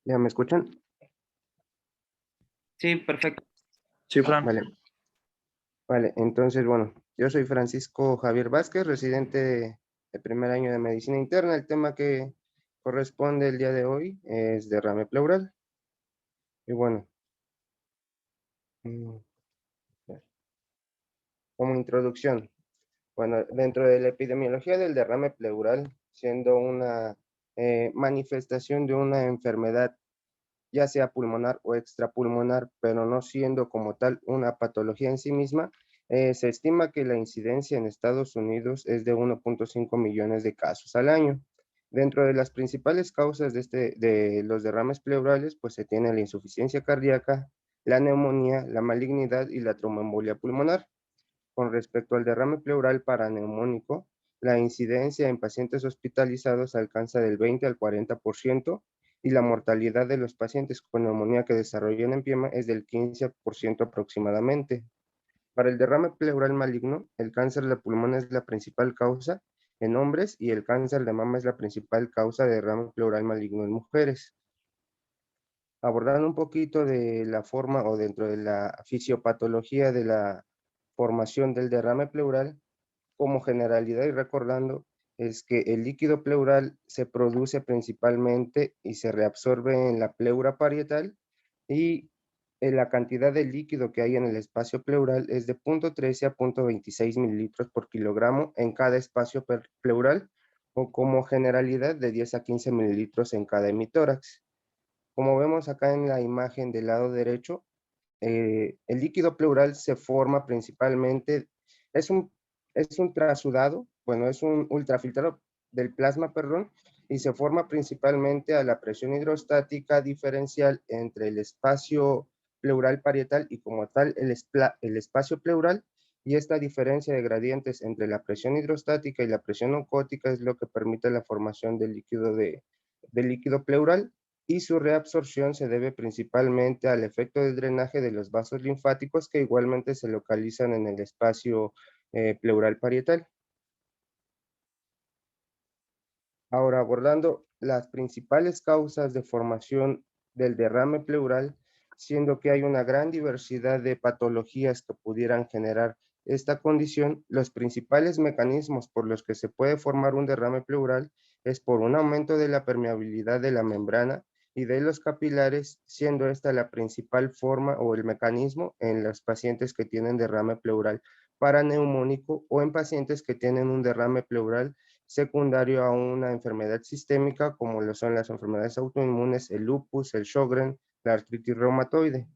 ¿Ya me escuchan? Sí, perfecto. Sí, Fran. Vale, vale. Entonces, bueno, yo soy Francisco Javier Vázquez, residente de primer año de medicina interna. El tema que corresponde el día de hoy es derrame pleural. Y bueno, mm, como introducción, bueno, dentro de la epidemiología del derrame pleural, siendo una manifestación de una enfermedad, ya sea pulmonar o extrapulmonar, pero no siendo como tal una patología en sí misma, se estima que la incidencia en Estados Unidos es de 1.5 millones de casos al año. Dentro de las principales causas de los derrames pleurales, pues se tiene la insuficiencia cardíaca, la neumonía, la malignidad y la tromboembolia pulmonar. Con respecto al derrame pleural paraneumónico, la incidencia en pacientes hospitalizados alcanza del 20 al 40% y la mortalidad de los pacientes con neumonía que desarrollan empiema es del 15% aproximadamente. Para el derrame pleural maligno, el cáncer de pulmón es la principal causa en hombres y el cáncer de mama es la principal causa de derrame pleural maligno en mujeres. Abordando un poquito de la forma o dentro de la fisiopatología de la formación del derrame pleural, como generalidad y recordando, es que el líquido pleural se produce principalmente y se reabsorbe en la pleura parietal y la cantidad de líquido que hay en el espacio pleural es de 0.13 a 0.26 mililitros por kilogramo en cada espacio pleural o como generalidad de 10 a 15 mililitros en cada hemitórax. Como vemos acá en la imagen del lado derecho, el líquido pleural se forma principalmente, es un, es un trasudado, bueno, es un ultrafiltrado del plasma, perdón, y se forma principalmente a la presión hidrostática diferencial entre el espacio pleural parietal y como tal el espacio pleural, y esta diferencia de gradientes entre la presión hidrostática y la presión oncótica es lo que permite la formación del líquido pleural y su reabsorción se debe principalmente al efecto de drenaje de los vasos linfáticos que igualmente se localizan en el espacio pleural parietal. Ahora, abordando las principales causas de formación del derrame pleural, siendo que hay una gran diversidad de patologías que pudieran generar esta condición, los principales mecanismos por los que se puede formar un derrame pleural es por un aumento de la permeabilidad de la membrana y de los capilares, siendo esta la principal forma o el mecanismo en los pacientes que tienen derrame pleural paraneumónico o en pacientes que tienen un derrame pleural secundario a una enfermedad sistémica como lo son las enfermedades autoinmunes, el lupus, el Sjögren, la artritis reumatoide.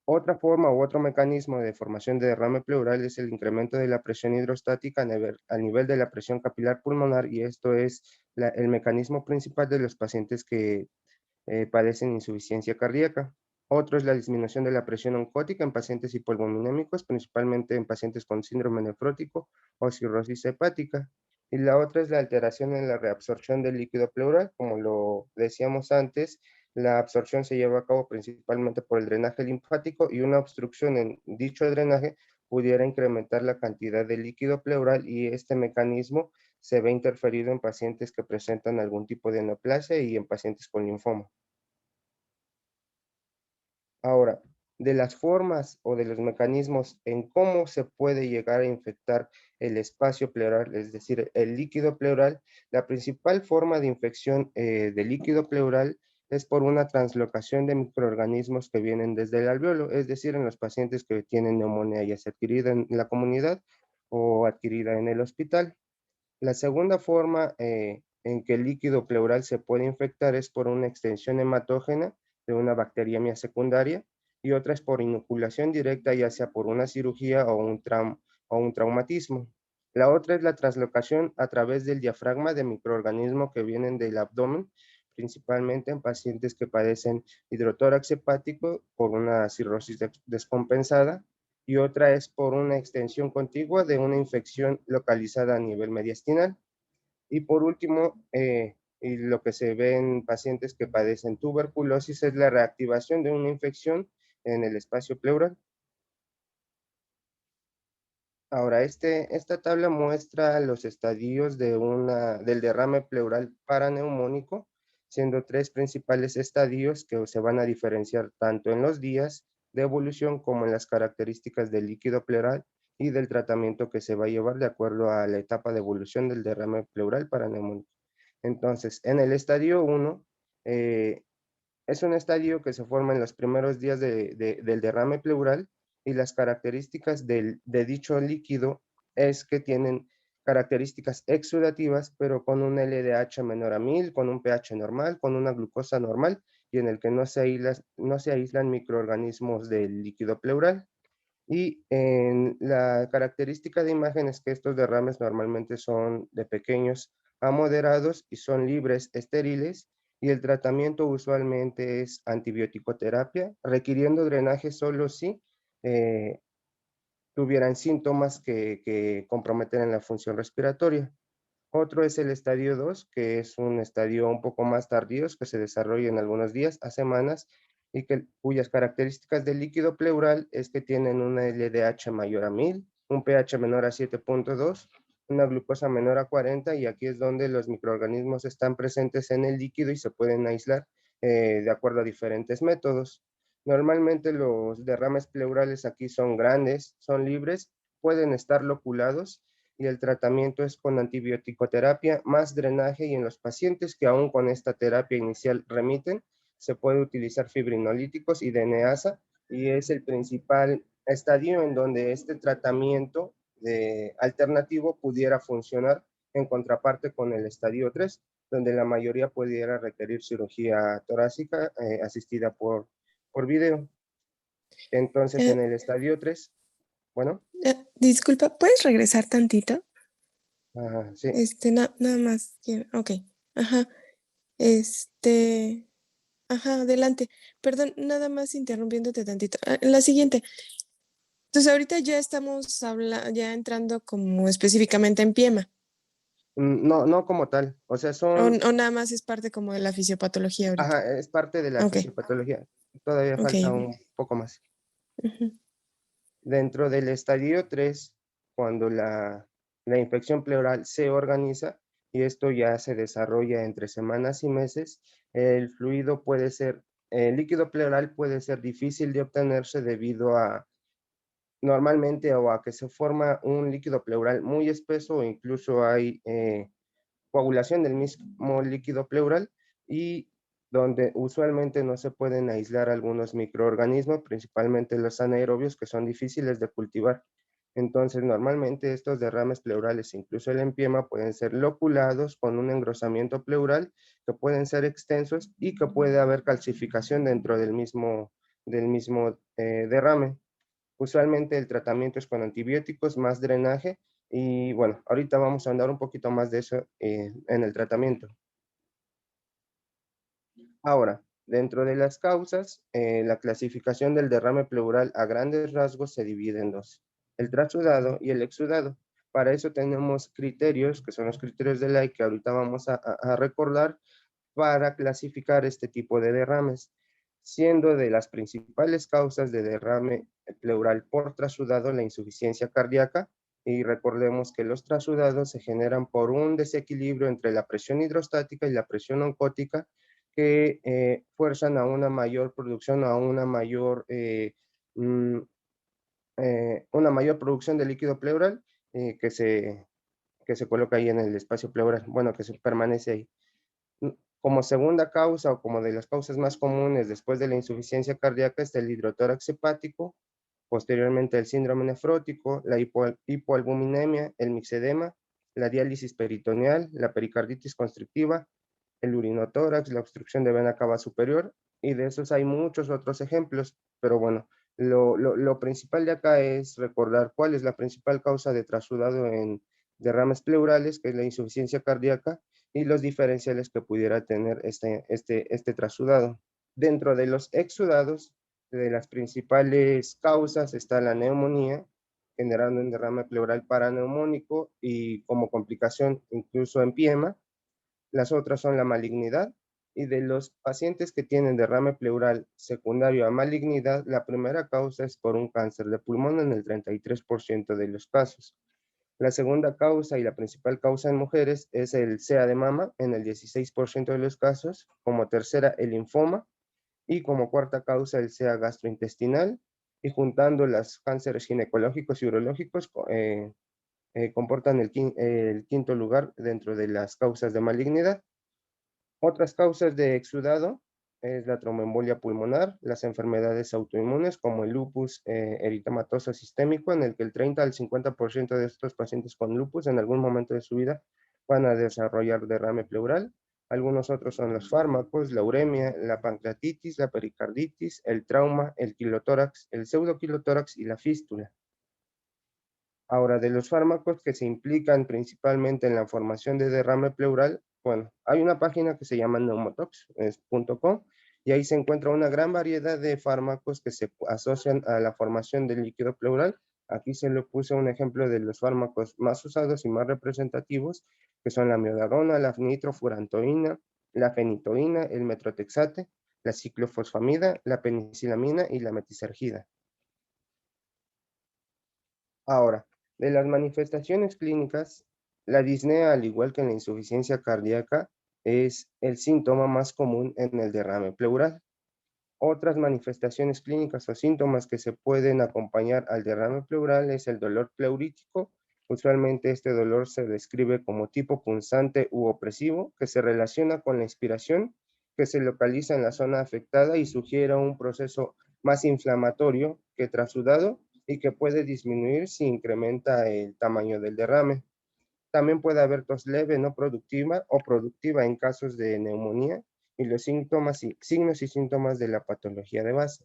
Otra forma u otro mecanismo de formación de derrame pleural es el incremento de la presión hidrostática a nivel de la presión capilar pulmonar y esto es el mecanismo principal de los pacientes que padecen insuficiencia cardíaca. Otro es la disminución de la presión oncótica en pacientes hipoalbuminémicos, principalmente en pacientes con síndrome nefrótico o cirrosis hepática. Y la otra es la alteración en la reabsorción del líquido pleural. Como lo decíamos antes, la absorción se lleva a cabo principalmente por el drenaje linfático y una obstrucción en dicho drenaje pudiera incrementar la cantidad de líquido pleural y este mecanismo se ve interferido en pacientes que presentan algún tipo de neoplasia y en pacientes con linfoma. Ahora, de las formas o de los mecanismos en cómo se puede llegar a infectar el espacio pleural, es decir, el líquido pleural, la principal forma de infección del líquido pleural es por una translocación de microorganismos que vienen desde el alveolo, es decir, en los pacientes que tienen neumonía ya sea adquirida en la comunidad o adquirida en el hospital. La segunda forma en que el líquido pleural se puede infectar es por una extensión hematógena de una bacteriemia secundaria y otra es por inoculación directa, ya sea por una cirugía o un traumatismo. La otra es la translocación a través del diafragma de microorganismos que vienen del abdomen, principalmente en pacientes que padecen hidrotórax hepático por una cirrosis descompensada y otra es por una extensión contigua de una infección localizada a nivel mediastinal. Y por último, y lo que se ve en pacientes que padecen tuberculosis es la reactivación de una infección en el espacio pleural. Ahora, esta tabla muestra los estadios del derrame pleural paraneumónico, siendo 3 principales estadios que se van a diferenciar tanto en los días de evolución como en las características del líquido pleural y del tratamiento que se va a llevar de acuerdo a la etapa de evolución del derrame pleural paraneumónico. Entonces, en el estadio 1, es un estadio que se forma en los primeros días del derrame pleural y las características de dicho líquido es que tienen características exudativas, pero con un LDH menor a 1000, con un pH normal, con una glucosa normal y en el que no se aíslan microorganismos del líquido pleural. Y en la característica de imagen es que estos derrames normalmente son de pequeños a moderados y son libres, estériles, y el tratamiento usualmente es antibiótico-terapia, requiriendo drenaje solo si eh, tuvieran síntomas que comprometen la función respiratoria. Otro es el estadio 2, que es un estadio un poco más tardío, que se desarrolla en algunos días a semanas y cuyas características del líquido pleural es que tienen una LDH mayor a 1000, un pH menor a 7.2, una glucosa menor a 40 y aquí es donde los microorganismos están presentes en el líquido y se pueden aislar de acuerdo a diferentes métodos. Normalmente los derrames pleurales aquí son grandes, son libres, pueden estar loculados y el tratamiento es con antibiótico-terapia más drenaje y en los pacientes que aún con esta terapia inicial remiten, se puede utilizar fibrinolíticos y DNASA y es el principal estadio en donde este tratamiento alternativo pudiera funcionar en contraparte con el estadio 3, donde la mayoría pudiera requerir cirugía torácica asistida por video. Entonces, Eh, en el estadio 3, bueno, disculpa, ¿puedes regresar tantito? sí. Nada más. Ok. Ajá. Este. Ajá, adelante. Perdón, nada más interrumpiéndote tantito. La siguiente. Entonces, ahorita ya estamos ya entrando como específicamente en PIEMA. No, no como tal. O sea, O nada más es parte como de la fisiopatología ahorita. ajá, es parte de la Ok, fisiopatología. Todavía ok, falta ok. un poco más. Ujú. Dentro del estadio 3, cuando la infección pleural se organiza, y esto ya se desarrolla entre semanas y meses, el líquido pleural puede ser difícil de obtenerse debido a normalmente o a que se forma un líquido pleural muy espeso o incluso hay coagulación del mismo líquido pleural y donde usualmente no se pueden aislar algunos microorganismos, principalmente los anaerobios, que son difíciles de cultivar. Entonces, normalmente estos derrames pleurales, incluso el empiema, pueden ser loculados con un engrosamiento pleural, que pueden ser extensos y que puede haber calcificación dentro del mismo derrame. Usualmente el tratamiento es con antibióticos, más drenaje y bueno, ahorita vamos a andar un poquito más de eso en el tratamiento. Ahora, dentro de las causas, la clasificación del derrame pleural a grandes rasgos se divide en dos, el trasudado y el exudado. Para eso tenemos criterios, que son los criterios de Ley, que ahorita vamos a recordar para clasificar este tipo de derrames, siendo de las principales causas de derrame pleural por trasudado la insuficiencia cardíaca, y recordemos que los trasudados se generan por un desequilibrio entre la presión hidrostática y la presión oncótica que fuerzan a una mayor producción, a mm, una mayor producción de líquido pleural que se coloca ahí en el espacio pleural, bueno, que se permanece ahí. Como segunda causa o como de las causas más comunes después de la insuficiencia cardíaca está el hidrotórax hepático, posteriormente el síndrome nefrótico, la hipoalbuminemia, el mixedema, la diálisis peritoneal, la pericarditis constrictiva, el urinotórax, la obstrucción de vena cava superior, y de esos hay muchos otros ejemplos, pero bueno, lo principal de acá es recordar cuál es la principal causa de trasudado en derrames pleurales, que es la insuficiencia cardíaca, y los diferenciales que pudiera tener este trasudado. Dentro de los exudados, de las principales causas está la neumonía, generando un derrame pleural paraneumónico y como complicación incluso empiema. Las otras son la malignidad, y de los pacientes que tienen derrame pleural secundario a malignidad, la primera causa es por un cáncer de pulmón en el 33% de los casos. La segunda causa y la principal causa en mujeres es el SEA de mama en el 16% de los casos, como tercera el linfoma y como cuarta causa el SEA gastrointestinal, y juntando los cánceres ginecológicos y urológicos comportan el quinto lugar dentro de las causas de malignidad. Otras causas de exudado es la tromboembolia pulmonar, las enfermedades autoinmunes como el lupus eritematoso sistémico, en el que el 30 al 50% de estos pacientes con lupus en algún momento de su vida van a desarrollar derrame pleural. Algunos otros son los fármacos, la uremia, la pancreatitis, la pericarditis, el trauma, el quilotórax, el pseudoquilotórax y la fístula. Ahora, de los fármacos que se implican principalmente en la formación de derrame pleural, bueno, hay una página que se llama neumotox.com y ahí se encuentra una gran variedad de fármacos que se asocian a la formación del líquido pleural. Aquí se le puse un ejemplo de los fármacos más usados y más representativos, que son la miodarona, la nitrofurantoína, la fenitoína, el metrotexate, la ciclofosfamida, la penicilamina y la metisergida. Ahora, de las manifestaciones clínicas, la disnea, al igual que en la insuficiencia cardíaca, es el síntoma más común en el derrame pleural. Otras manifestaciones clínicas o síntomas que se pueden acompañar al derrame pleural es el dolor pleurítico. Usualmente este dolor se describe como tipo punzante u opresivo, que se relaciona con la inspiración, que se localiza en la zona afectada y sugiere un proceso más inflamatorio que trasudado y que puede disminuir si incrementa el tamaño del derrame. También puede haber tos leve no productiva o productiva en casos de neumonía y los signos y síntomas de la patología de base.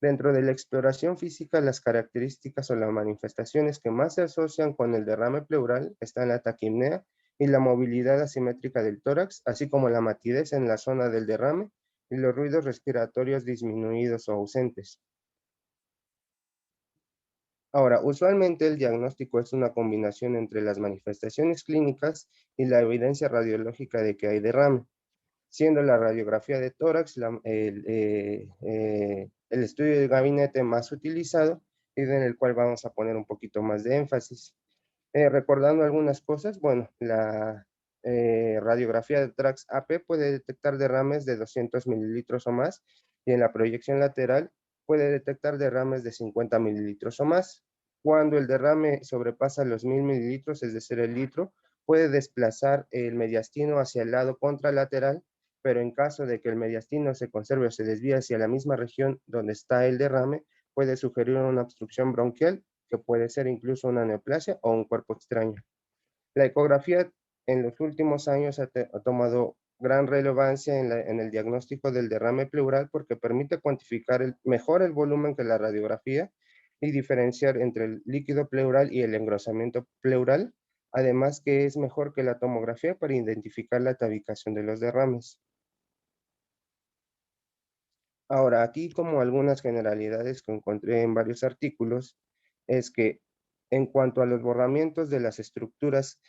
Dentro de la exploración física, las características o las manifestaciones que más se asocian con el derrame pleural están la taquipnea y la movilidad asimétrica del tórax, así como la matidez en la zona del derrame y los ruidos respiratorios disminuidos o ausentes. Ahora, usualmente el diagnóstico es una combinación entre las manifestaciones clínicas y la evidencia radiológica de que hay derrame, siendo la radiografía de tórax el estudio de gabinete más utilizado y en el cual vamos a poner un poquito más de énfasis. Recordando algunas cosas, bueno, la radiografía de tórax AP puede detectar derrames de 200 mililitros o más y en la proyección lateral puede detectar derrames de 50 mililitros o más. Cuando el derrame sobrepasa los 1000 mililitros, es decir, el litro, puede desplazar el mediastino hacia el lado contralateral, pero en caso de que el mediastino se conserve o se desvíe hacia la misma región donde está el derrame, puede sugerir una obstrucción bronquial, que puede ser incluso una neoplasia o un cuerpo extraño. La ecografía en los últimos años ha tomado gran relevancia en el diagnóstico del derrame pleural porque permite cuantificar mejor el volumen que la radiografía y diferenciar entre el líquido pleural y el engrosamiento pleural, además que es mejor que la tomografía para identificar la tabicación de los derrames. Ahora, aquí como algunas generalidades que encontré en varios artículos, es que en cuanto a los borramientos de las estructuras,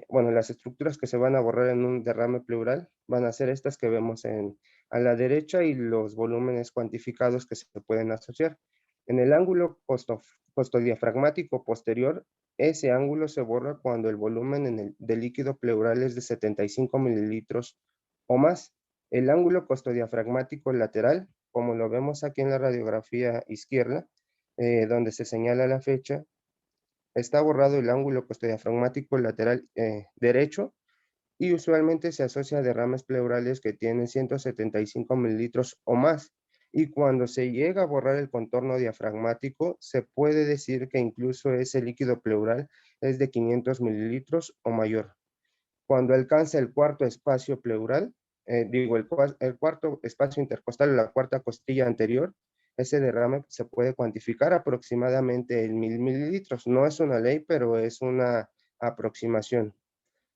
bueno, las estructuras que se van a borrar en un derrame pleural van a ser estas que vemos a la derecha y los volúmenes cuantificados que se pueden asociar. En el ángulo costodiafragmático posterior, ese ángulo se borra cuando el volumen del líquido pleural es de 75 mililitros o más. El ángulo costodiafragmático lateral, como lo vemos aquí en la radiografía izquierda, donde se señala la fecha, está borrado el ángulo costodiafragmático lateral derecho y usualmente se asocia a derrames pleurales que tienen 175 mililitros o más. Y cuando se llega a borrar el contorno diafragmático, se puede decir que incluso ese líquido pleural es de 500 mililitros o mayor. Cuando alcanza el cuarto espacio pleural, el cuarto espacio intercostal o la cuarta costilla anterior, ese derrame se puede cuantificar aproximadamente en 1000 mililitros. No es una ley, pero es una aproximación.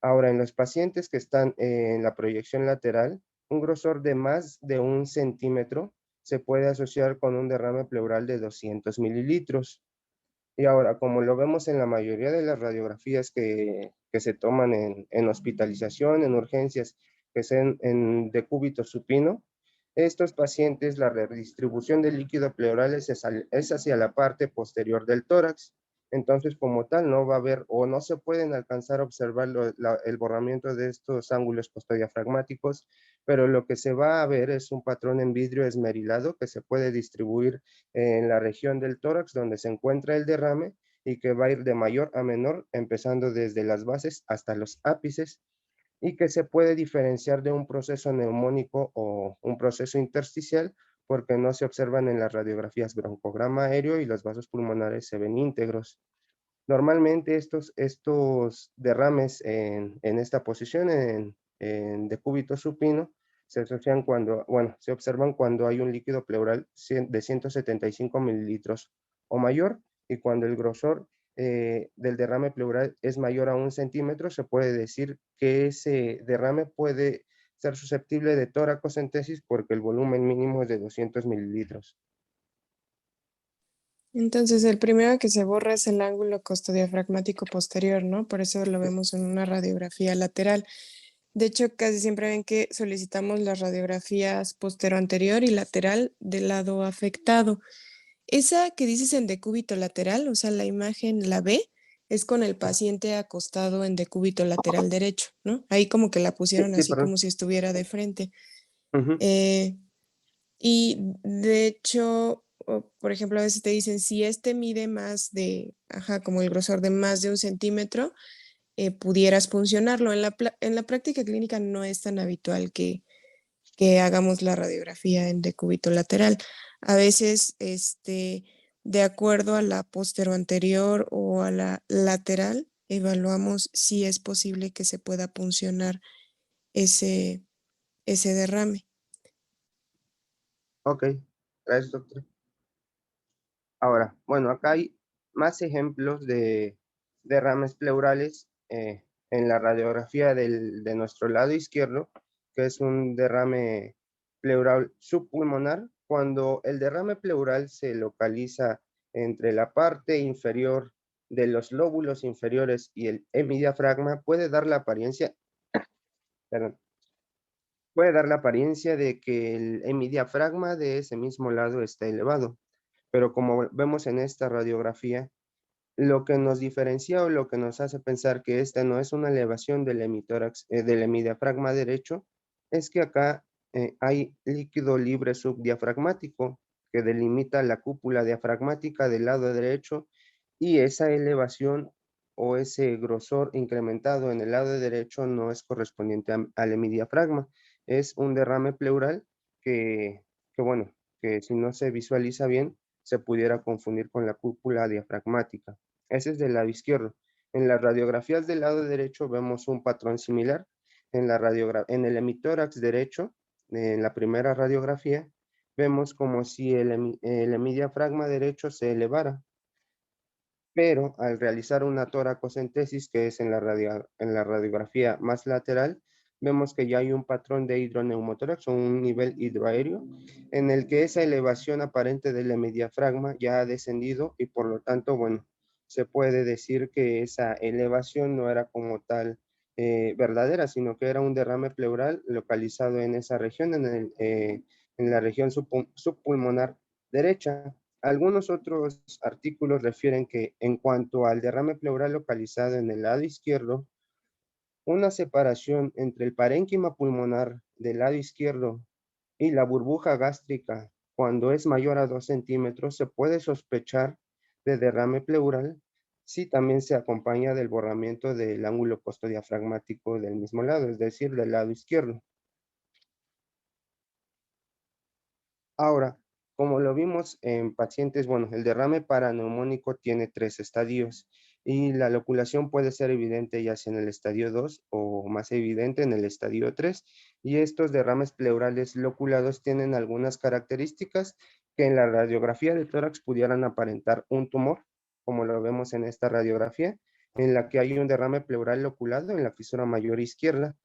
Ahora, en los pacientes que están en la proyección lateral, un grosor de más de 1 centímetro se puede asociar con un derrame pleural de 200 mililitros. Y ahora, como lo vemos en la mayoría de las radiografías que se toman en hospitalización, en urgencias, que sean en decúbito supino, estos pacientes, la redistribución del líquido pleural es hacia la parte posterior del tórax. Entonces, como tal, no va a haber o no se pueden alcanzar a observar el borramiento de estos ángulos postdiafragmáticos, pero lo que se va a ver es un patrón en vidrio esmerilado que se puede distribuir en la región del tórax donde se encuentra el derrame y que va a ir de mayor a menor, empezando desde las bases hasta los ápices, y que se puede diferenciar de un proceso neumónico o un proceso intersticial porque no se observan en las radiografías broncograma aéreo y los vasos pulmonares se ven íntegros. Normalmente estos derrames en esta posición, en decúbito supino, se asocian cuando, bueno, se observan cuando hay un líquido pleural de 175 mililitros o mayor, y cuando el grosor del derrame pleural es mayor a 1 centímetro, se puede decir que ese derrame puede ser susceptible de toracocentesis porque el volumen mínimo es de 200 mililitros. Entonces, el primero que se borra es el ángulo costodiafragmático posterior, ¿no? Por eso lo vemos en una radiografía lateral. De hecho, casi siempre ven que solicitamos las radiografías postero-anterior y lateral del lado afectado. Esa que dices en decúbito lateral, o sea, la imagen, la B, es con el paciente acostado en decúbito lateral derecho, ¿no? Ahí como que la pusieron Sí, así perdón. como si estuviera de frente. Ujú. Eh, y de hecho, por ejemplo, a veces te dicen, si este mide más de, ajá, como el grosor de más de 1 centímetro, pudieras funcionarlo. En la práctica clínica no es tan habitual que hagamos la radiografía en decúbito lateral. A veces, de acuerdo a la anterior o a la lateral, evaluamos si es posible que se pueda puncionar ese, ese derrame. Ok, gracias, doctor. Ahora, bueno, acá hay más ejemplos de derrames pleurales en la radiografía de nuestro lado izquierdo, que es un derrame pleural subpulmonar. Cuando el derrame pleural se localiza entre la parte inferior de los lóbulos inferiores y el hemidiafragma, perdón, puede dar la apariencia de que el hemidiafragma de ese mismo lado está elevado. Pero como vemos en esta radiografía, lo que nos diferencia o lo que nos hace pensar que esta no es una elevación del hemitórax, del hemidiafragma derecho, es que acá hay líquido libre subdiafragmático que delimita la cúpula diafragmática del lado derecho, y esa elevación o ese grosor incrementado en el lado derecho no es correspondiente al hemidiafragma. Es un derrame pleural que, bueno, que si no se visualiza bien, se pudiera confundir con la cúpula diafragmática. Ese es del lado izquierdo. En las radiografías del lado derecho vemos un patrón similar. En el hemitórax derecho, en la primera radiografía, vemos como si el hemidiafragma derecho se elevara, pero al realizar una toracocentesis, que es en la radiografía más lateral, vemos que ya hay un patrón de hidroneumotórax o un nivel hidroaéreo en el que esa elevación aparente del hemidiafragma ya ha descendido, y por lo tanto, bueno, se puede decir que esa elevación no era como tal verdadera, sino que era un derrame pleural localizado en esa región, en la región subpulmonar derecha. Algunos otros artículos refieren que en cuanto al derrame pleural localizado en el lado izquierdo, una separación entre el parénquima pulmonar del lado izquierdo y la burbuja gástrica, cuando es mayor a 2 centímetros, se puede sospechar de derrame pleural si también se acompaña del borramiento del ángulo costodiafragmático del mismo lado, es decir, del lado izquierdo. Ahora, como lo vimos en pacientes, bueno, el derrame paraneumónico tiene 3 estadios y la loculación puede ser evidente ya sea en el estadio 2 o más evidente en el estadio 3. Y estos derrames pleurales loculados tienen algunas características que en la radiografía de tórax pudieran aparentar un tumor, como lo vemos en esta radiografía, en la que hay un derrame pleural loculado en la fisura mayor izquierda,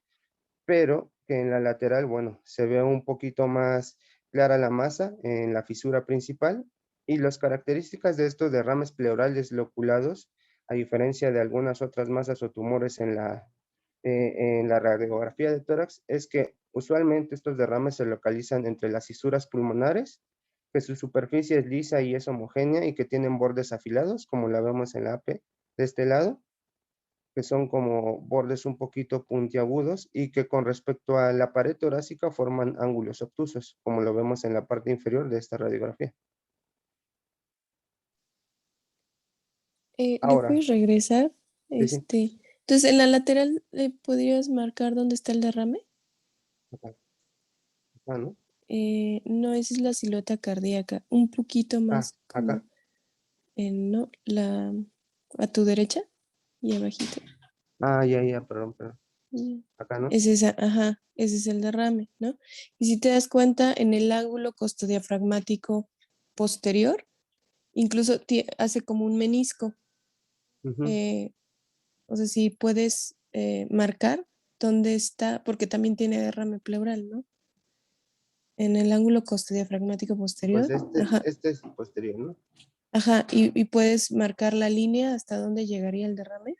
pero que en la lateral, bueno, se ve un poquito más clara la masa en la fisura principal, y las características de estos derrames pleurales loculados, a diferencia de algunas otras masas o tumores en la radiografía de tórax, es que usualmente estos derrames se localizan entre las fisuras pulmonares que su superficie es lisa y es homogénea y que tienen bordes afilados, como la vemos en la AP de este lado, que son como bordes un poquito puntiagudos y que con respecto a la pared torácica forman ángulos obtusos, como lo vemos en la parte inferior de esta radiografía. ¿Le Ahora, puedes regresar? sí, Entonces, en la lateral, ¿le podrías marcar dónde está el derrame? acá, ¿no? No, esa es la silueta cardíaca. Un poquito Ah, más acá. como no, a tu derecha y abajito. Ah, ya, perdón. Mm. Acá, ¿no? Es esa, ajá, ese es el derrame, ¿no? Y si te das cuenta, en el ángulo costodiafragmático posterior, incluso hace como un menisco. Ujú. eh, o sea, si puedes marcar dónde está, porque también tiene derrame pleural, ¿no? En el ángulo costodiafragmático Pues posterior, este, ajá, este es posterior, ¿no? ajá, y puedes marcar la línea hasta dónde llegaría el derrame.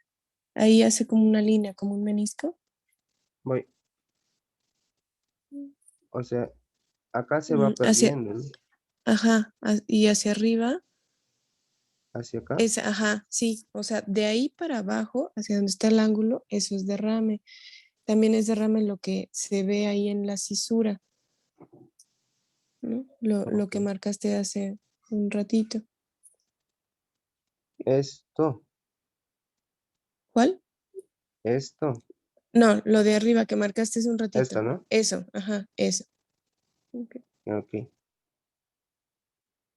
Ahí hace como una línea, como un menisco. Voy, o sea, acá se va Mm, hacia, perdiendo, ¿no? ajá, y hacia arriba Hacia acá. es, ajá, sí, o sea, de ahí para abajo, hacia donde está el ángulo, eso es derrame. También es derrame lo que se ve ahí en la cisura, ¿no? Lo Ok. que marcaste hace un ratito. Esto, ¿Cuál? esto, No, lo de arriba que marcaste hace un esto, ratito. ¿no? Eso, ajá, eso. Ok. Ok.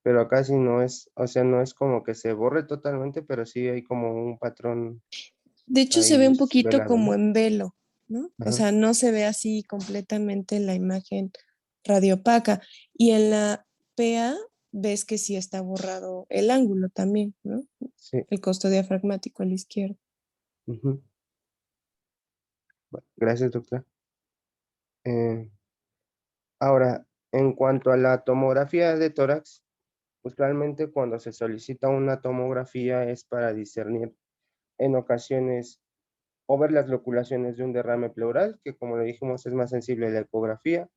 Pero acá sí no es, o sea, no es como que se borre totalmente, pero sí hay como un patrón De hecho, se ve ahí un poquito velado, como ¿no? en velo, ¿no? O Ajá. sea, no se ve así completamente la imagen radiopaca. Y en la PA ves que sí está borrado el ángulo también, ¿no? Sí. El costo diafragmático a la izquierda. Ujú. Bueno, gracias, doctora. Eh, Ahora, en cuanto a la tomografía de tórax, usualmente cuando se solicita una tomografía es para discernir en ocasiones o ver las loculaciones de un derrame pleural, que como le dijimos es más sensible a la ecografía,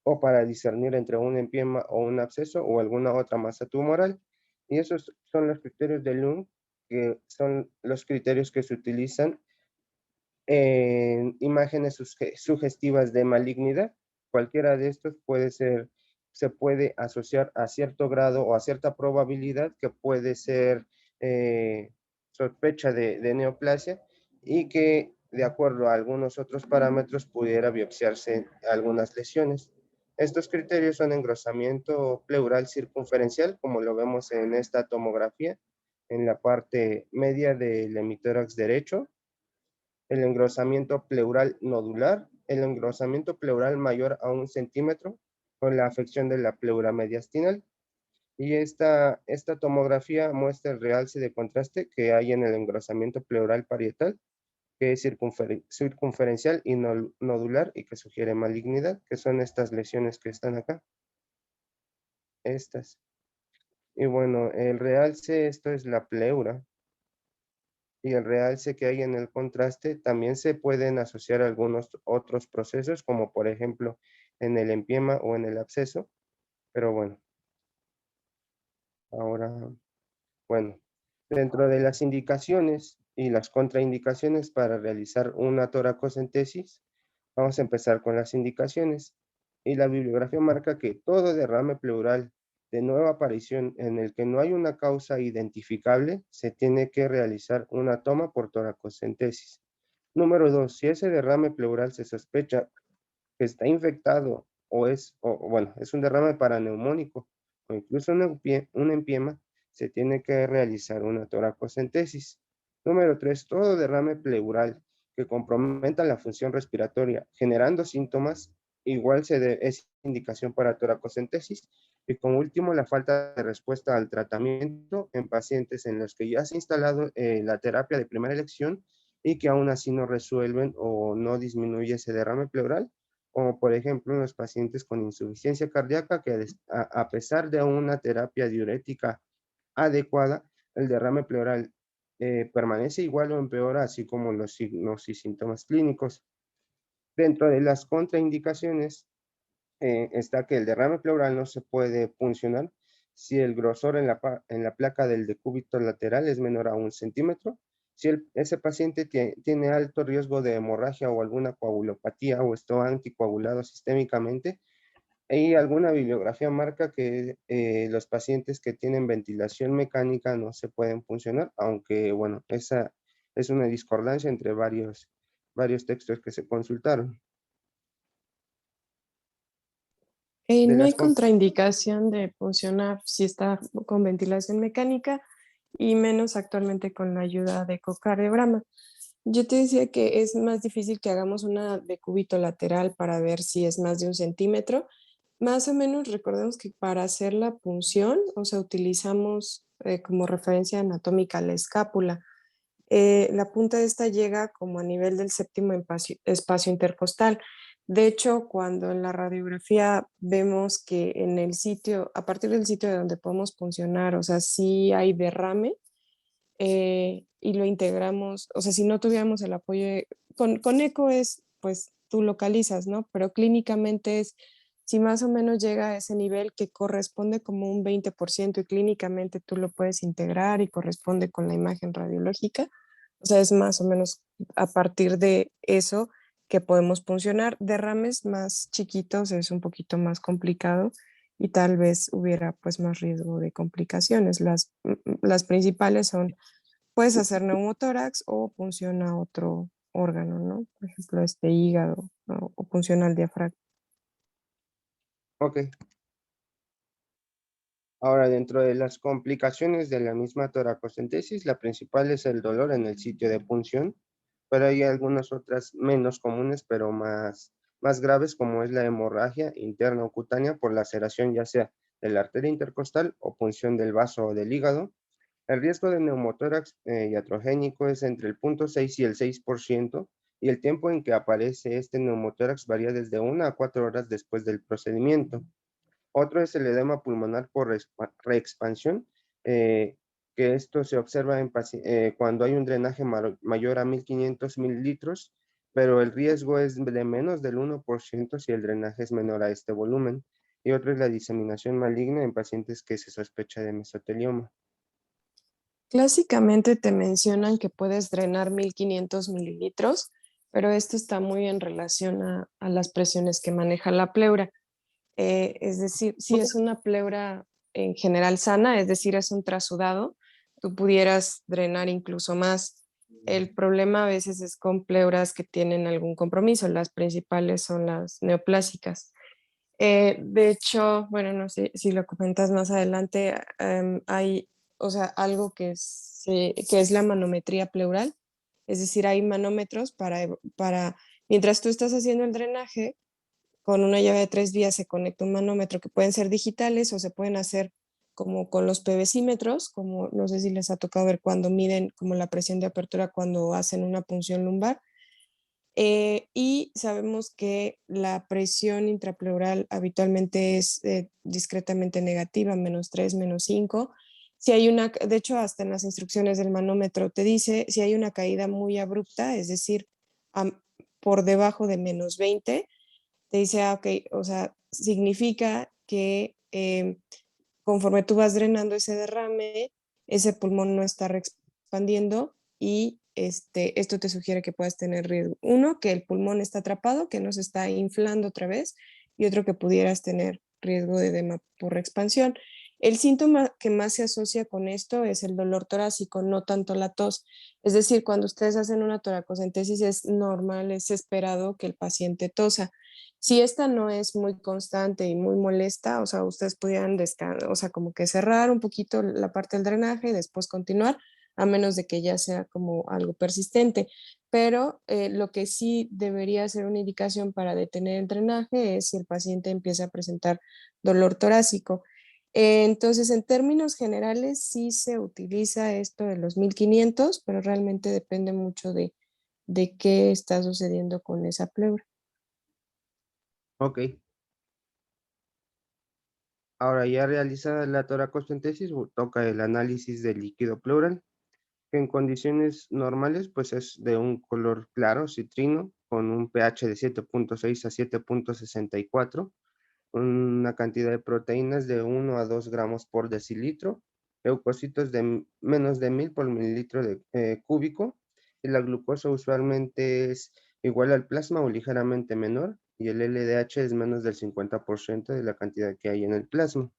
o para discernir entre un empiema o un absceso o alguna otra masa tumoral. Y esos son los criterios de Lund, que son los criterios que se utilizan en imágenes sugestivas de malignidad. Cualquiera de estos puede ser, se puede asociar a cierto grado o a cierta probabilidad que puede ser sospecha de neoplasia y que de acuerdo a algunos otros parámetros pudiera biopsiarse algunas lesiones. Estos criterios son engrosamiento pleural circunferencial, como lo vemos en esta tomografía, en la parte media del hemitórax derecho, el engrosamiento pleural nodular, el engrosamiento pleural mayor a 1 centímetro, con la afección de la pleura mediastinal. Y esta tomografía muestra el realce de contraste que hay en el engrosamiento pleural parietal, que es circunferencial y nodular y que sugiere malignidad, que son estas lesiones que están acá. Estas. Y bueno, el realce, esto es la pleura, y el realce que hay en el contraste, también se pueden asociar a algunos otros procesos, como por ejemplo en el empiema o en el absceso. Pero bueno, ahora, bueno, dentro de las indicaciones y las contraindicaciones para realizar una toracocentesis, vamos a empezar con las indicaciones. Y la bibliografía marca que todo derrame pleural de nueva aparición en el que no hay una causa identificable, se tiene que realizar una toma por toracocentesis. Número 2, si ese derrame pleural se sospecha que está infectado bueno, es un derrame paraneumónico o incluso un empiema, se tiene que realizar una toracocentesis. Número 3, todo derrame pleural que comprometa la función respiratoria generando síntomas, igual es indicación para toracocentesis. Y como último, la falta de respuesta al tratamiento en pacientes en los que ya se ha instalado la terapia de primera elección y que aún así no resuelven o no disminuye ese derrame pleural, como por ejemplo en los pacientes con insuficiencia cardíaca que a pesar de una terapia diurética adecuada, el derrame pleural permanece igual o empeora, así como los signos y síntomas clínicos. Dentro de las contraindicaciones, está que el derrame pleural no se puede puncionar si el grosor en la placa del decúbito lateral es menor a 1 centímetro, si ese paciente tiene alto riesgo de hemorragia o alguna coagulopatía o está anticoagulado sistémicamente, y alguna bibliografía marca que los pacientes que tienen ventilación mecánica no se pueden puncionar, aunque bueno, esa es una discordancia entre varios textos que se consultaron. De No hay las contraindicación de funcionar si está con ventilación mecánica y menos actualmente con la ayuda de ecocardiograma. Yo te decía que es más difícil que hagamos una decúbito lateral para ver si es más de 1 centímetro. Más o menos recordemos que para hacer la punción, o sea, utilizamos como referencia anatómica la escápula. La punta de esta llega como a nivel del séptimo espacio intercostal. De hecho, cuando en la radiografía vemos que en el sitio, a partir del sitio de donde podemos puncionar, o sea, sí hay derrame, y lo integramos, o sea, si no tuviéramos el apoyo, con eco es, pues tú localizas, ¿no? Pero clínicamente es, si más o menos llega a ese nivel que corresponde como un 20% y clínicamente tú lo puedes integrar y corresponde con la imagen radiológica, o sea, es más o menos a partir de eso que podemos funcionar. Derrames más chiquitos es un poquito más complicado y tal vez hubiera pues más riesgo de complicaciones. Las principales son, puedes hacer neumotórax o funciona otro órgano, ¿no? Por ejemplo, este hígado, ¿no? O funciona el diafragma. Ok. Ahora, dentro de las complicaciones de la misma toracocentesis, la principal es el dolor en el sitio de punción, pero hay algunas otras menos comunes, pero más graves, como es la hemorragia interna o cutánea por laceración ya sea de la arteria intercostal o punción del vaso o del hígado. El riesgo de neumotórax iatrogénico es entre el 0,6 y el 6%, y el tiempo en que aparece este neumotórax varía desde 1 a 4 horas después del procedimiento. Otro es el edema pulmonar por reexpansión, que esto se observa cuando hay un drenaje mayor a 1500 mililitros, pero el riesgo es de menos del 1% si el drenaje es menor a este volumen. Y otro es la diseminación maligna en pacientes que se sospecha de mesotelioma. Clásicamente te mencionan que puedes drenar 1500 mililitros, pero esto está muy en relación a las presiones que maneja la pleura. Es decir, si es una pleura en general sana, es decir, es un trasudado, tú pudieras drenar incluso más. El problema a veces es con pleuras que tienen algún compromiso. Las principales son las neoplásicas. De hecho, bueno, no sé si lo comentas más adelante, hay, o sea, algo que es la manometría pleural, es decir, hay manómetros para, mientras tú estás haciendo el drenaje, con una llave de 3 vías se conecta un manómetro que pueden ser digitales o se pueden hacer como con los PVCímetros, como no sé si les ha tocado ver cuando miden como la presión de apertura cuando hacen una punción lumbar. Y sabemos que la presión intrapleural habitualmente es discretamente negativa, -3, -5. Si hay una, de hecho, hasta en las instrucciones del manómetro te dice si hay una caída muy abrupta, es decir, por debajo de -20, te dice, ok, o sea, significa que conforme tú vas drenando ese derrame, ese pulmón no está expandiendo y esto te sugiere que puedas tener riesgo. Uno, que el pulmón está atrapado, que no se está inflando otra vez, y otro que pudieras tener riesgo de edema por expansión. El síntoma que más se asocia con esto es el dolor torácico, no tanto la tos. Es decir, cuando ustedes hacen una toracocentesis es normal, es esperado que el paciente tosa. Si esta no es muy constante y muy molesta, o sea, ustedes pudieran descansar, o sea, como que cerrar un poquito la parte del drenaje y después continuar, a menos de que ya sea como algo persistente. Pero lo que sí debería ser una indicación para detener el drenaje es si el paciente empieza a presentar dolor torácico. Entonces, en términos generales, sí se utiliza esto de los 1500, pero realmente depende mucho de qué está sucediendo con esa pleura. Ok. Ahora, ya realizada la toracocentesis, toca el análisis del líquido pleural, que en condiciones normales pues es de un color claro, citrino, con un pH de 7,6 a 7,64. una cantidad de proteínas de 1 a 2 gramos por decilitro, leucocitos de menos de 1000 por mililitro cúbico, y la glucosa usualmente es igual al plasma o ligeramente menor, y el LDH es menos del 50% de la cantidad que hay en el plasma.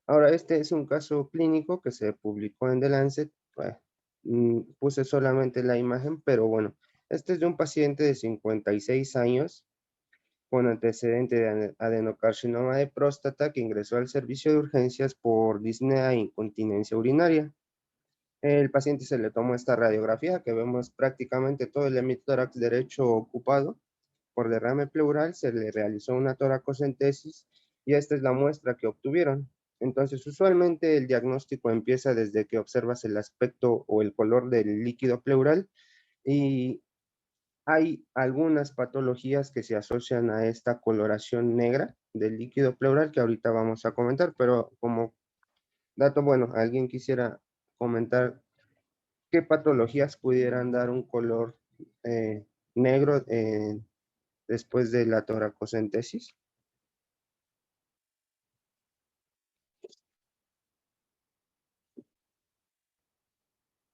Ahora, este es un caso clínico que se publicó en The Lancet. Puse solamente la imagen, pero bueno, este es de un paciente de 56 años con antecedente de adenocarcinoma de próstata que ingresó al servicio de urgencias por disnea e incontinencia urinaria. El paciente se le tomó esta radiografía que vemos prácticamente todo el hemitórax derecho ocupado por derrame pleural, se le realizó una toracocentesis y esta es la muestra que obtuvieron. Entonces, usualmente el diagnóstico empieza desde que observas el aspecto o el color del líquido pleural y hay algunas patologías que se asocian a esta coloración negra del líquido pleural que ahorita vamos a comentar, pero como dato bueno, ¿alguien quisiera comentar qué patologías pudieran dar un color negro después de la toracocentesis?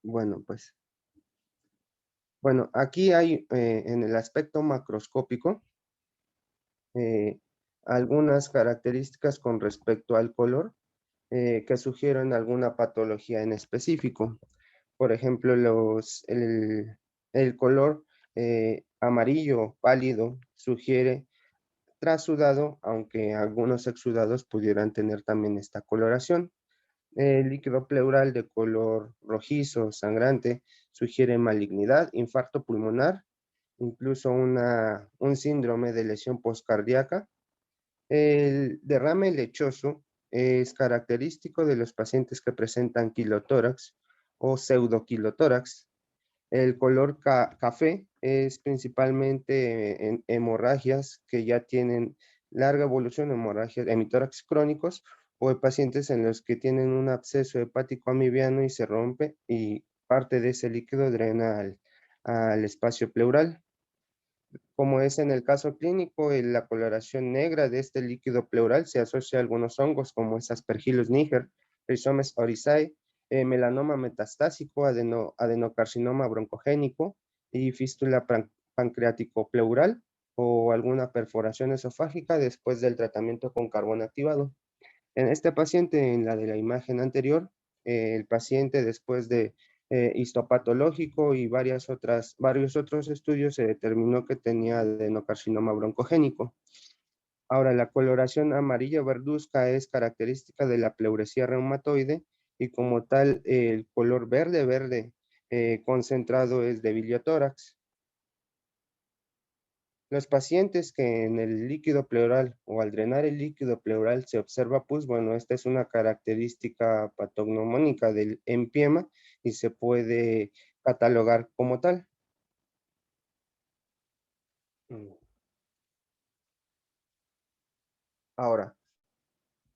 Bueno, pues, bueno, aquí hay en el aspecto macroscópico eh, algunas características con respecto al color que sugieren alguna patología en específico. Por ejemplo, el color amarillo pálido sugiere trasudado, aunque algunos exudados pudieran tener también esta coloración. El líquido pleural de color rojizo, sangrante, sugiere malignidad, infarto pulmonar, incluso un síndrome de lesión postcardíaca. El derrame lechoso es característico de los pacientes que presentan quilotórax o pseudoquilotórax. El color café es principalmente en hemorragias que ya tienen larga evolución, hemorragias, hemitórax crónicos, o de pacientes en los que tienen un absceso hepático amibiano y se rompe y parte de ese líquido drena al espacio pleural. Como es en el caso clínico, la coloración negra de este líquido pleural se asocia a algunos hongos como es Aspergillus niger, Rhizomes oryzae, melanoma metastásico, adenocarcinoma broncogénico y fístula pancreático pleural o alguna perforación esofágica después del tratamiento con carbón activado. En este paciente, en la de la imagen anterior, el paciente después de histopatológico y varios otros estudios se determinó que tenía adenocarcinoma broncogénico. Ahora, la coloración amarilla verduzca es característica de la pleuresía reumatoide y como tal el color verde concentrado es de biliotórax. Los pacientes que en el líquido pleural o al drenar el líquido pleural se observa pus, bueno, esta es una característica patognomónica del empiema y se puede catalogar como tal. Ahora,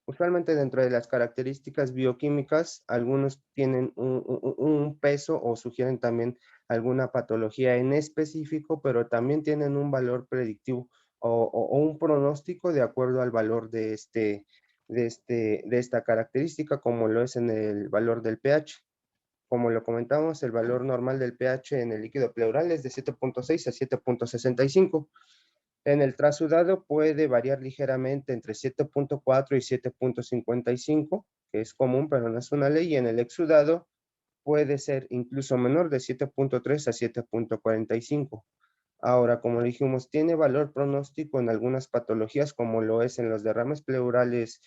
usualmente dentro de las características bioquímicas, algunos tienen un peso o sugieren también alguna patología en específico, pero también tienen un valor predictivo o un pronóstico de acuerdo al valor de esta característica, como lo es en el valor del pH. Como lo comentamos, el valor normal del pH en el líquido pleural es de 7.6 a 7.65. En el trasudado puede variar ligeramente entre 7.4 y 7.55, que es común, pero no es una ley, y en el exudado puede ser incluso menor de 7.3 a 7.45. Ahora, como dijimos, tiene valor pronóstico en algunas patologías, como lo es en los derrames pleurales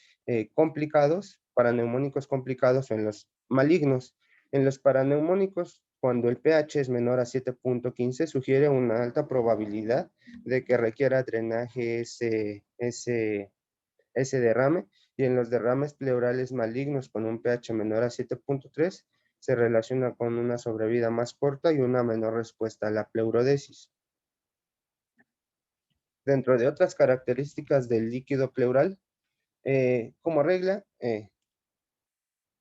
complicados, paraneumónicos complicados o en los malignos. En los paraneumónicos, cuando el pH es menor a 7.15, sugiere una alta probabilidad de que requiera drenaje ese derrame, y en los derrames pleurales malignos con un pH menor a 7.3 se relaciona con una sobrevida más corta y una menor respuesta a la pleurodesis. Dentro de otras características del líquido pleural, como regla,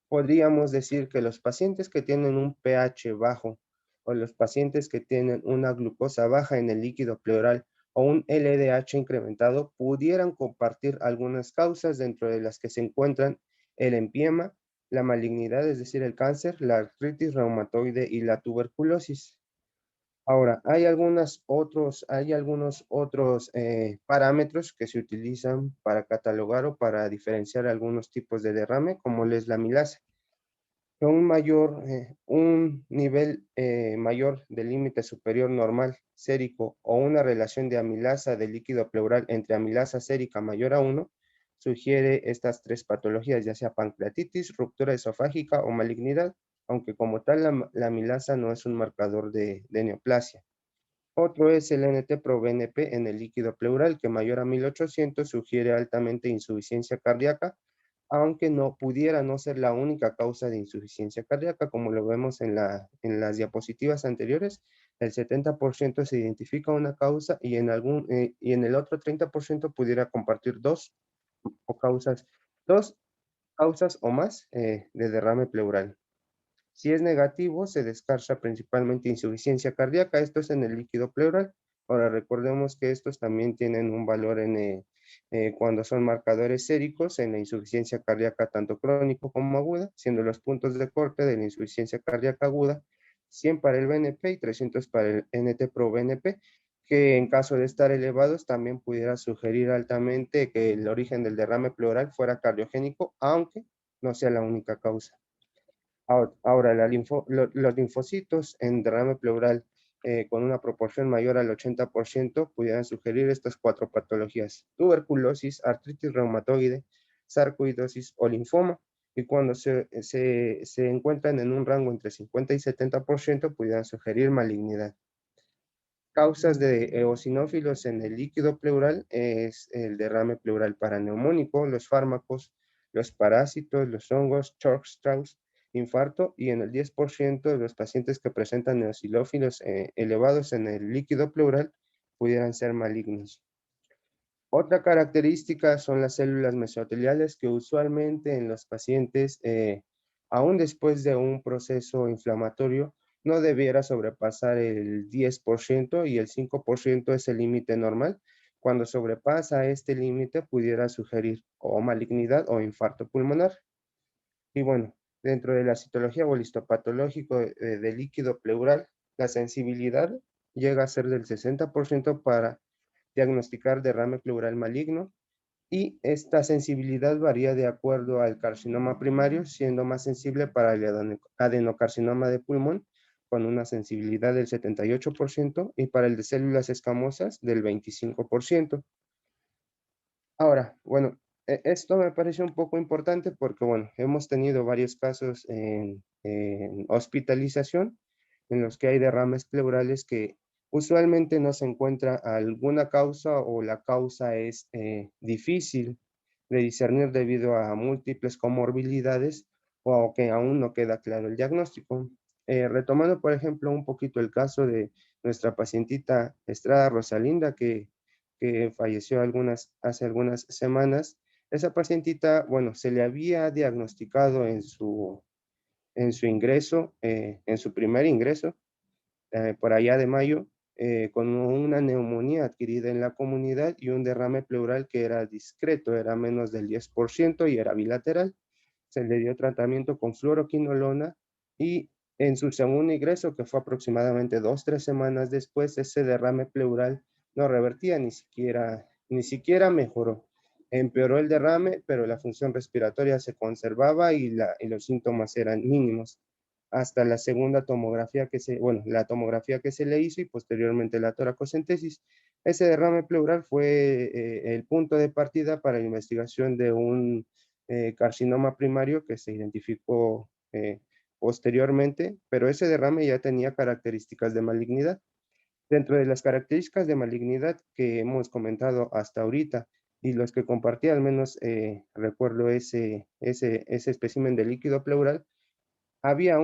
podríamos decir que los pacientes que tienen un pH bajo o los pacientes que tienen una glucosa baja en el líquido pleural o un LDH incrementado pudieran compartir algunas causas, dentro de las que se encuentran el empiema, la malignidad, es decir, el cáncer, la artritis reumatoide y la tuberculosis. Ahora, hay algunos otros parámetros que se utilizan para catalogar o para diferenciar algunos tipos de derrame, como es la amilasa. Un nivel mayor del límite superior normal sérico o una relación de amilasa del líquido pleural entre amilasa sérica mayor a 1 sugiere estas tres patologías, ya sea pancreatitis, ruptura esofágica o malignidad, aunque como tal la amilasa no es un marcador de neoplasia. Otro es el NT-proBNP en el líquido pleural, que mayor a 1800 sugiere altamente insuficiencia cardíaca, aunque no pudiera no ser la única causa de insuficiencia cardíaca, como lo vemos en las diapositivas anteriores. El 70% se identifica una causa y en el otro 30% pudiera compartir dos causas o más de derrame pleural. Si es negativo, se descarta principalmente insuficiencia cardíaca. Esto es en el líquido pleural. Ahora recordemos que estos también tienen un valor cuando son marcadores séricos en la insuficiencia cardíaca tanto crónico como aguda, siendo los puntos de corte de la insuficiencia cardíaca aguda 100 para el BNP y 300 para el NT-proBNP, que en caso de estar elevados también pudiera sugerir altamente que el origen del derrame pleural fuera cardiogénico, aunque no sea la única causa. Ahora, los linfocitos en derrame pleural con una proporción mayor al 80% pudieran sugerir estas cuatro patologías: tuberculosis, artritis reumatoide, sarcoidosis o linfoma. Y cuando se encuentran en un rango entre 50 y 70%, pudieran sugerir malignidad. Causas de eosinófilos en el líquido pleural es el derrame pleural paraneumónico, los fármacos, los parásitos, los hongos, Church-Strauss, infarto, y en el 10% de los pacientes que presentan eosinófilos elevados en el líquido pleural pudieran ser malignos. Otra característica son las células mesoteliales, que usualmente en los pacientes, aún después de un proceso inflamatorio, no debiera sobrepasar el 10% y el 5% es el límite normal. Cuando sobrepasa este límite pudiera sugerir o malignidad o infarto pulmonar. Y bueno, dentro de la citología o el histopatológico del líquido pleural, la sensibilidad llega a ser del 60% para diagnosticar derrame pleural maligno, y esta sensibilidad varía de acuerdo al carcinoma primario, siendo más sensible para el adenocarcinoma de pulmón con una sensibilidad del 78% y para el de células escamosas del 25%. Ahora, bueno, esto me parece un poco importante porque, bueno, hemos tenido varios casos en hospitalización en los que hay derrames pleurales que usualmente no se encuentra alguna causa o la causa es difícil de discernir debido a múltiples comorbilidades o que aún no queda claro el diagnóstico. Retomando, por ejemplo, un poquito el caso de nuestra pacientita Estrada Rosalinda, que falleció hace algunas semanas. Esa pacientita, bueno, se le había diagnosticado en su ingreso, en su primer ingreso, por allá de mayo, con una neumonía adquirida en la comunidad y un derrame pleural que era discreto, era menos del 10% y era bilateral. Se le dio tratamiento con fluoroquinolona y en su segundo ingreso, que fue aproximadamente 2-3 semanas después, ese derrame pleural no revertía, ni siquiera mejoró. Empeoró el derrame, pero la función respiratoria se conservaba y los síntomas eran mínimos. Hasta la segunda tomografía la tomografía que se le hizo y posteriormente la toracocentesis. Ese derrame pleural fue el punto de partida para la investigación de un carcinoma primario que se identificó posteriormente, pero ese derrame ya tenía características de malignidad. Dentro de las características de malignidad que hemos comentado hasta ahorita y los que compartí, al menos recuerdo ese espécimen de líquido pleural, había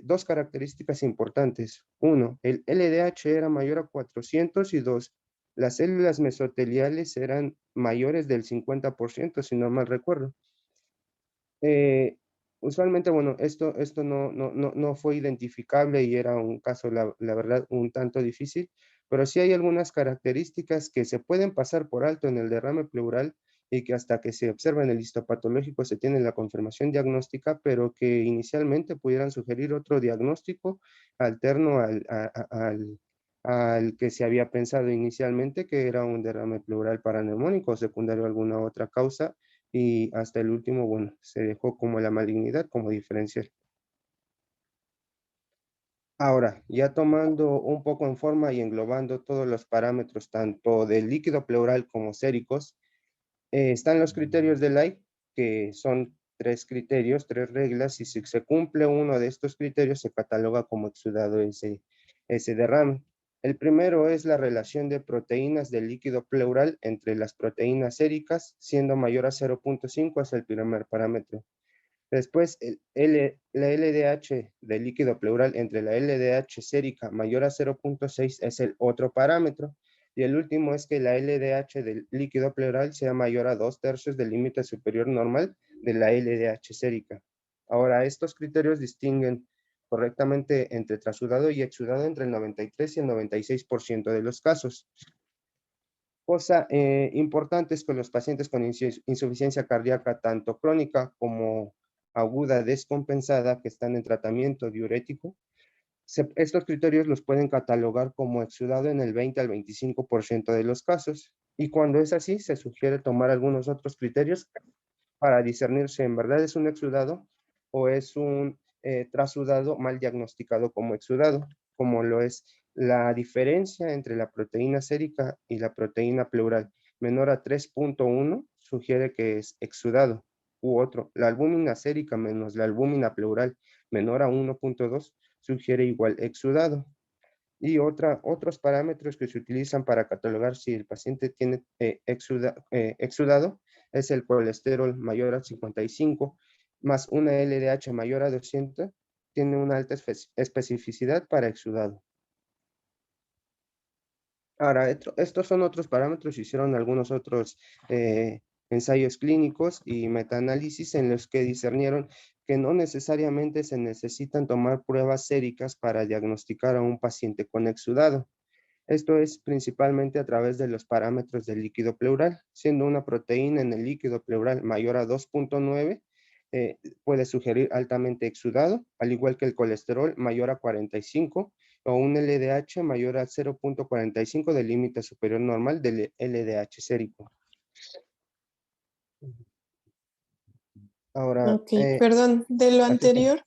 dos características importantes. Uno, el LDH era mayor a 400 y dos, las células mesoteliales eran mayores del 50%, si no mal recuerdo. Usualmente, bueno, esto no fue identificable y era un caso, la verdad, un tanto difícil, pero sí hay algunas características que se pueden pasar por alto en el derrame pleural y que hasta que se observa en el histopatológico se tiene la confirmación diagnóstica, pero que inicialmente pudieran sugerir otro diagnóstico alterno al que se había pensado inicialmente, que era un derrame pleural paraneumónico o secundario a alguna otra causa, y hasta el último, bueno, se dejó como la malignidad como diferencial. Ahora, ya tomando un poco en forma y englobando todos los parámetros, tanto del líquido pleural como séricos, están los criterios de Light, que son 3 criterios, 3 reglas, y si se cumple uno de estos criterios, se cataloga como exudado ese derrame. El primero es la relación de proteínas del líquido pleural entre las proteínas séricas, siendo mayor a 0.5 es el primer parámetro. Después, la LDH del líquido pleural entre la LDH sérica mayor a 0.6 es el otro parámetro. Y el último es que la LDH del líquido pleural sea mayor a 2/3 del límite superior normal de la LDH sérica. Ahora, estos criterios distinguen correctamente entre trasudado y exudado entre el 93 y el 96% de los casos. Cosa importante es que los pacientes con insuficiencia cardíaca, tanto crónica como aguda descompensada, que están en tratamiento diurético, estos criterios los pueden catalogar como exudado en el 20 al 25% de los casos. Y cuando es así, se sugiere tomar algunos otros criterios para discernir si en verdad es un exudado o es un trasudado mal diagnosticado como exudado, como lo es la diferencia entre la proteína sérica y la proteína pleural menor a 3.1 sugiere que es exudado, u otro, la albúmina sérica menos la albúmina pleural menor a 1.2 sugiere igual exudado. Y otros parámetros que se utilizan para catalogar si el paciente tiene exudado es el colesterol mayor a 55 más una LDH mayor a 200, tiene una alta especificidad para exudado. Ahora, estos son otros parámetros, hicieron algunos otros ensayos clínicos y metaanálisis en los que discernieron que no necesariamente se necesitan tomar pruebas séricas para diagnosticar a un paciente con exudado. Esto es principalmente a través de los parámetros del líquido pleural, siendo una proteína en el líquido pleural mayor a 2.9, puede sugerir altamente exudado, al igual que el colesterol mayor a 45 o un LDH mayor a 0.45 del límite superior normal del LDH sérico. Ahora, Ok, perdón, de lo así. anterior,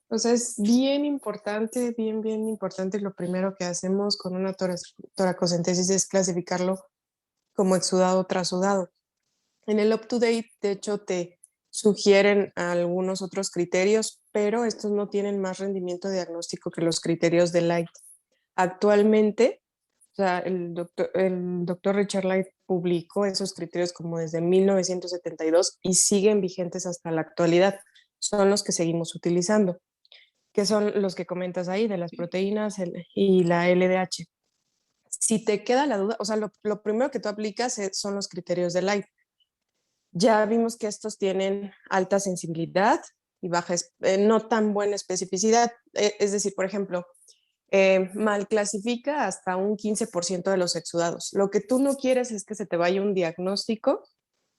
o sea, es bien importante, bien importante. Lo primero que hacemos con una toracocentesis es clasificarlo como exudado o trasudado. En el up-to-date, de hecho, te sugieren algunos otros criterios, pero estos no tienen más rendimiento diagnóstico que los criterios de Light. Actualmente, o sea, el doctor Richard Light publicó esos criterios como desde 1972 y siguen vigentes hasta la actualidad. Son los que seguimos utilizando, que son los que comentas ahí de las proteínas y la LDH. Si te queda la duda, o sea, lo primero que tú aplicas son los criterios de Light. Ya vimos que estos tienen alta sensibilidad y baja, no tan buena especificidad. Es decir, por ejemplo, mal clasifica hasta un 15% de los exudados. Lo que tú no quieres es que se te vaya un diagnóstico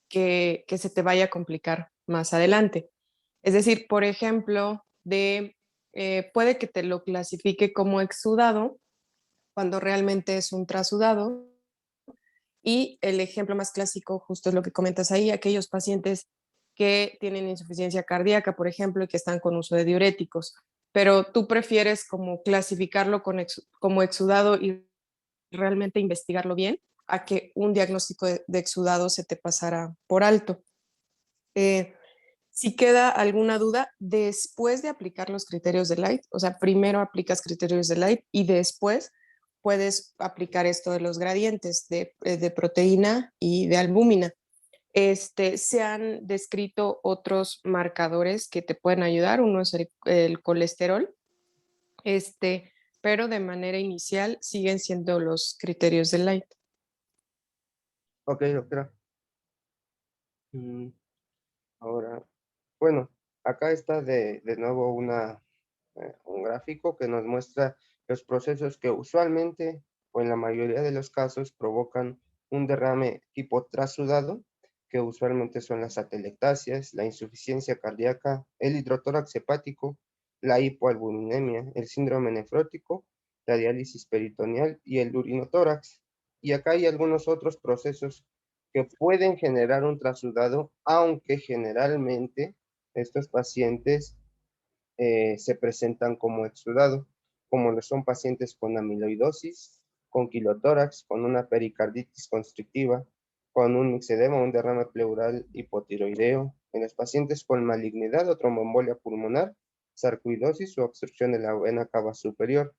que se te vaya a complicar más adelante. Es decir, por ejemplo, puede que te lo clasifique como exudado cuando realmente es un trasudado. Y el ejemplo más clásico, justo es lo que comentas ahí, aquellos pacientes que tienen insuficiencia cardíaca, por ejemplo, y que están con uso de diuréticos, pero tú prefieres como clasificarlo como exudado y realmente investigarlo bien, a que un diagnóstico de exudado se te pasara por alto. Si queda alguna duda, después de aplicar los criterios de Light, o sea, primero aplicas criterios de Light y después puedes aplicar esto de los gradientes de proteína y de albúmina. Se han descrito otros marcadores que te pueden ayudar. Uno es el colesterol, pero de manera inicial siguen siendo los criterios de Light. Ok, doctora. Ahora, bueno, acá está de nuevo un gráfico que nos muestra los procesos que usualmente o en la mayoría de los casos provocan un derrame tipo trasudado, que usualmente son las atelectasias, la insuficiencia cardíaca, el hidrotórax hepático, la hipoalbuminemia, el síndrome nefrótico, la diálisis peritoneal y el urinotórax. Y acá hay algunos otros procesos que pueden generar un trasudado, aunque generalmente estos pacientes se presentan como exudado, como lo son pacientes con amiloidosis, con quilotórax, con una pericarditis constrictiva, con un mixedema, un derrame pleural hipotiroideo, en los pacientes con malignidad o tromboembolia pulmonar, sarcoidosis o obstrucción de la vena cava superior.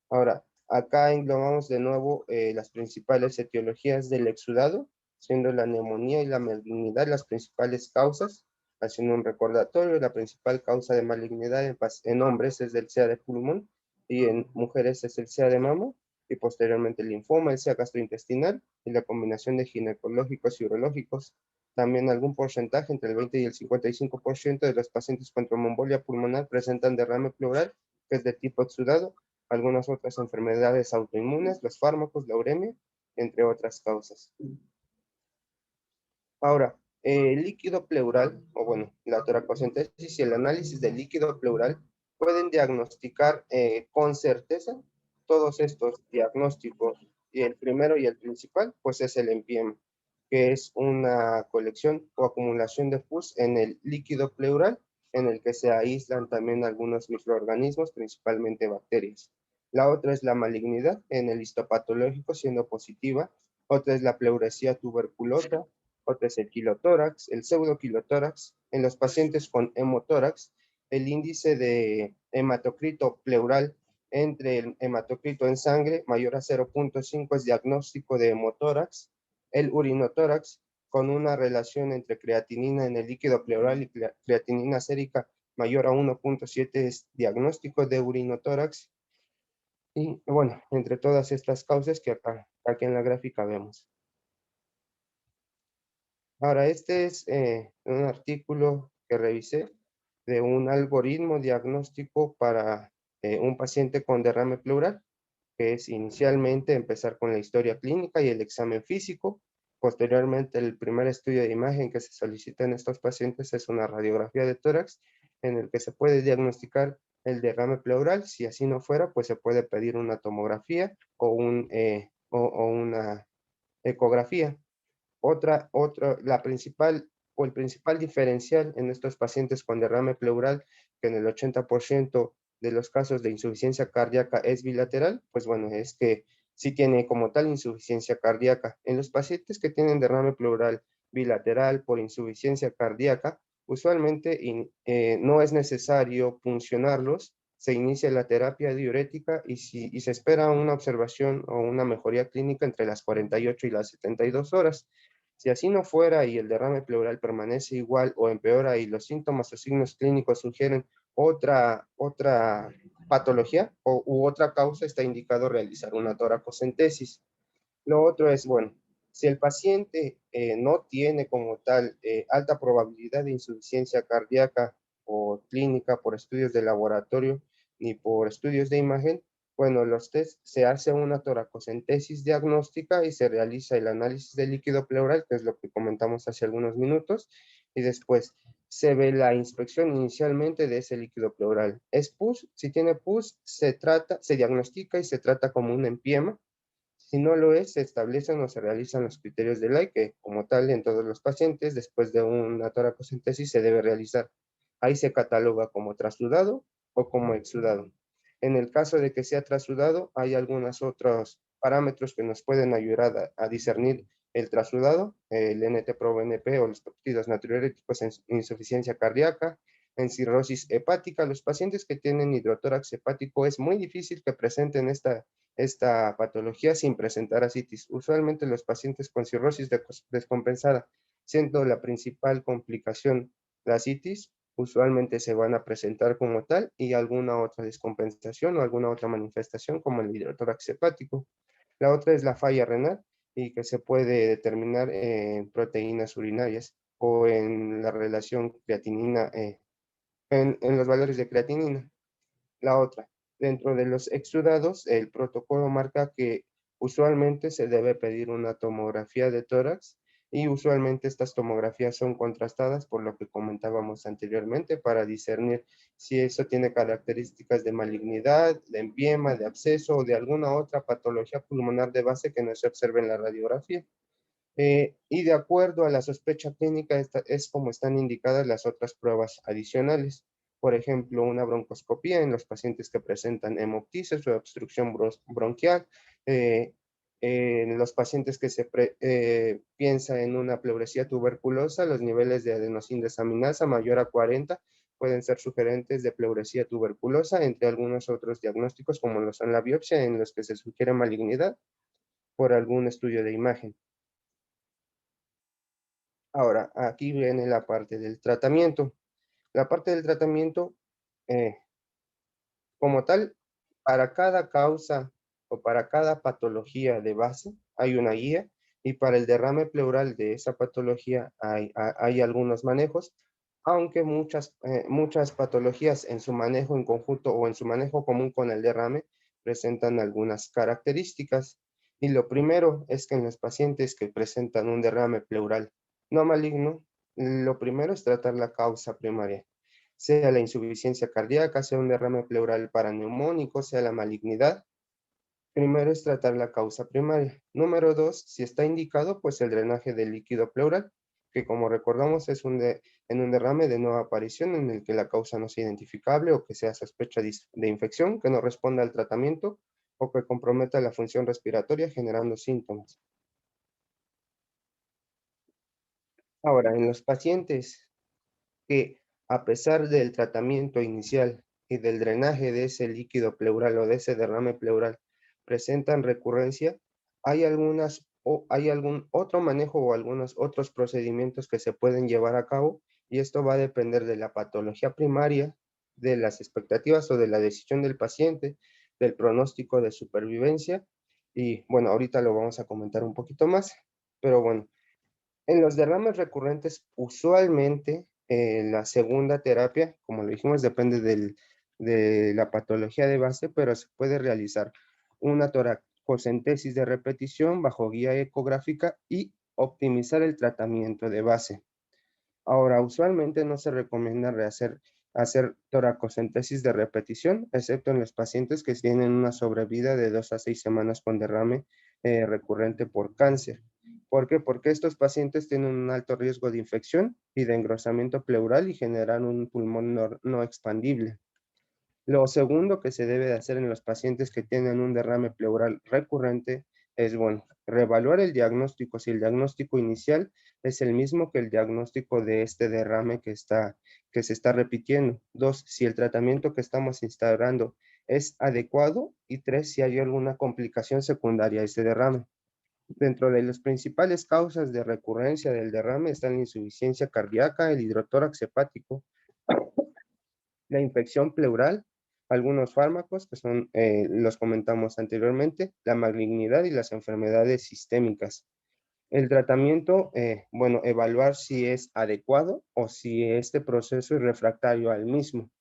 Ahora, acá englobamos de nuevo las principales etiologías del exudado, siendo la neumonía y la malignidad las principales causas. Haciendo un recordatorio, la principal causa de malignidad en hombres es el SEA de pulmón y en mujeres es el SEA de mama y posteriormente el linfoma, el SEA gastrointestinal y la combinación de ginecológicos y urológicos. También algún porcentaje, entre el 20 y el 55% de los pacientes con tromboembolia pulmonar presentan derrame pleural, que es de tipo exudado. Algunas otras enfermedades autoinmunes, los fármacos, la uremia, entre otras causas. Ahora, el líquido pleural, o bueno, la toracocentesis y el análisis del líquido pleural pueden diagnosticar con certeza todos estos diagnósticos. Y el primero y el principal, pues es el empiema, que es una colección o acumulación de pus en el líquido pleural, en el que se aíslan también algunos microorganismos, principalmente bacterias. La otra es la malignidad en el histopatológico siendo positiva. Otra es la pleuresía tuberculosa. Otra es el quilotórax, el pseudoquilotórax. En los pacientes con hemotórax, el índice de hematocrito pleural entre el hematocrito en sangre mayor a 0.5 es diagnóstico de hemotórax. El urinotórax, con una relación entre creatinina en el líquido pleural y creatinina sérica mayor a 1.7 es diagnóstico de urinotórax. Y bueno, entre todas estas causas que acá, aquí en la gráfica vemos. Ahora, este es un artículo que revisé de un algoritmo diagnóstico para un paciente con derrame pleural, que es inicialmente empezar con la historia clínica y el examen físico. Posteriormente, el primer estudio de imagen que se solicita en estos pacientes es una radiografía de tórax, en el que se puede diagnosticar el derrame pleural. Si así no fuera, pues se puede pedir una tomografía o una ecografía. La principal o el principal diferencial en estos pacientes con derrame pleural, que en el 80% de los casos de insuficiencia cardíaca es bilateral, pues bueno, es que sí tiene como tal insuficiencia cardíaca. En los pacientes que tienen derrame pleural bilateral por insuficiencia cardíaca, usualmente no es necesario puncionarlos, se inicia la terapia diurética y se espera una observación o una mejoría clínica entre las 48 y las 72 horas. Si así no fuera y el derrame pleural permanece igual o empeora y los síntomas o signos clínicos sugieren otra patología u otra causa, está indicado realizar una toracocentesis. Lo otro es, bueno, si el paciente no tiene como tal alta probabilidad de insuficiencia cardíaca o clínica por estudios de laboratorio ni por estudios de imagen, bueno, los test se hace una toracocentesis diagnóstica y se realiza el análisis del líquido pleural, que es lo que comentamos hace algunos minutos, y después se ve la inspección inicialmente de ese líquido pleural. ¿Es pus? Si tiene pus, se diagnostica y se trata como un empiema. Si no lo es, se establecen o se realizan los criterios de Lay, que como tal en todos los pacientes, después de una toracocentesis se debe realizar. Ahí se cataloga como trasudado o como exudado. En el caso de que sea trasudado, hay algunos otros parámetros que nos pueden ayudar a discernir el trasudado, el NT-proBNP o los péptidos natriuréticos en insuficiencia cardíaca, en cirrosis hepática. Los pacientes que tienen hidrotórax hepático es muy difícil que presenten esta patología sin presentar ascitis. Usualmente los pacientes con cirrosis descompensada, siendo la principal complicación la ascitis, usualmente se van a presentar como tal y alguna otra descompensación o alguna otra manifestación como el hidrotórax hepático. La otra es la falla renal y que se puede determinar en proteínas urinarias o en la relación creatinina, en los valores de creatinina. La otra, Dentro de los exudados, el protocolo marca que usualmente se debe pedir una tomografía de tórax y usualmente estas tomografías son contrastadas por lo que comentábamos anteriormente para discernir si eso tiene características de malignidad, de empiema, de absceso o de alguna otra patología pulmonar de base que no se observe en la radiografía. Y de acuerdo a la sospecha clínica, es como están indicadas las otras pruebas adicionales. Por ejemplo, una broncoscopía en los pacientes que presentan hemoptisis o obstrucción bronquial, en los pacientes que se piensa en una pleuresía tuberculosa, los niveles de adenosina desaminasa mayor a 40 pueden ser sugerentes de pleuresía tuberculosa, entre algunos otros diagnósticos como lo son la biopsia, en los que se sugiere malignidad por algún estudio de imagen. Ahora, aquí viene la parte del tratamiento. La parte del tratamiento, eh, como tal, para cada causa o para cada patología de base hay una guía y para el derrame pleural de esa patología hay algunos manejos, aunque muchas patologías en su manejo en conjunto o en su manejo común con el derrame presentan algunas características. Y lo primero es que en los pacientes que presentan un derrame pleural no maligno, lo primero es tratar la causa primaria, sea la insuficiencia cardíaca, sea un derrame pleural paraneumónico, sea la malignidad. Primero es tratar la causa primaria. Número 2, si está indicado, pues el drenaje del líquido pleural, que como recordamos es en un derrame de nueva aparición en el que la causa no sea identificable o que sea sospecha de infección, que no responda al tratamiento o que comprometa la función respiratoria generando síntomas. Ahora, en los pacientes que a pesar del tratamiento inicial y del drenaje de ese líquido pleural o de ese derrame pleural presentan recurrencia, hay algún otro manejo o algunos otros procedimientos que se pueden llevar a cabo y esto va a depender de la patología primaria, de las expectativas o de la decisión del paciente, del pronóstico de supervivencia y bueno, ahorita lo vamos a comentar un poquito más, pero bueno, en los derrames recurrentes, usualmente la segunda terapia, como lo dijimos, depende de la patología de base, pero se puede realizar una toracocentesis de repetición bajo guía ecográfica y optimizar el tratamiento de base. Ahora, usualmente no se recomienda hacer toracocentesis de repetición, excepto en los pacientes que tienen una sobrevida de 2 a 6 semanas con derrame recurrente por cáncer. ¿Por qué? Porque estos pacientes tienen un alto riesgo de infección y de engrosamiento pleural y generan un pulmón no expandible. Lo segundo que se debe de hacer en los pacientes que tienen un derrame pleural recurrente es, bueno, reevaluar el diagnóstico. Si el diagnóstico inicial es el mismo que el diagnóstico de este derrame que se está repitiendo. 2, si el tratamiento que estamos instaurando es adecuado. Y 3, si hay alguna complicación secundaria a ese derrame. Dentro de las principales causas de recurrencia del derrame están la insuficiencia cardíaca, el hidrotórax hepático, la infección pleural, algunos fármacos que son, los comentamos anteriormente, la malignidad y las enfermedades sistémicas. El tratamiento, bueno, evaluar si es adecuado o si este proceso es refractario al mismo.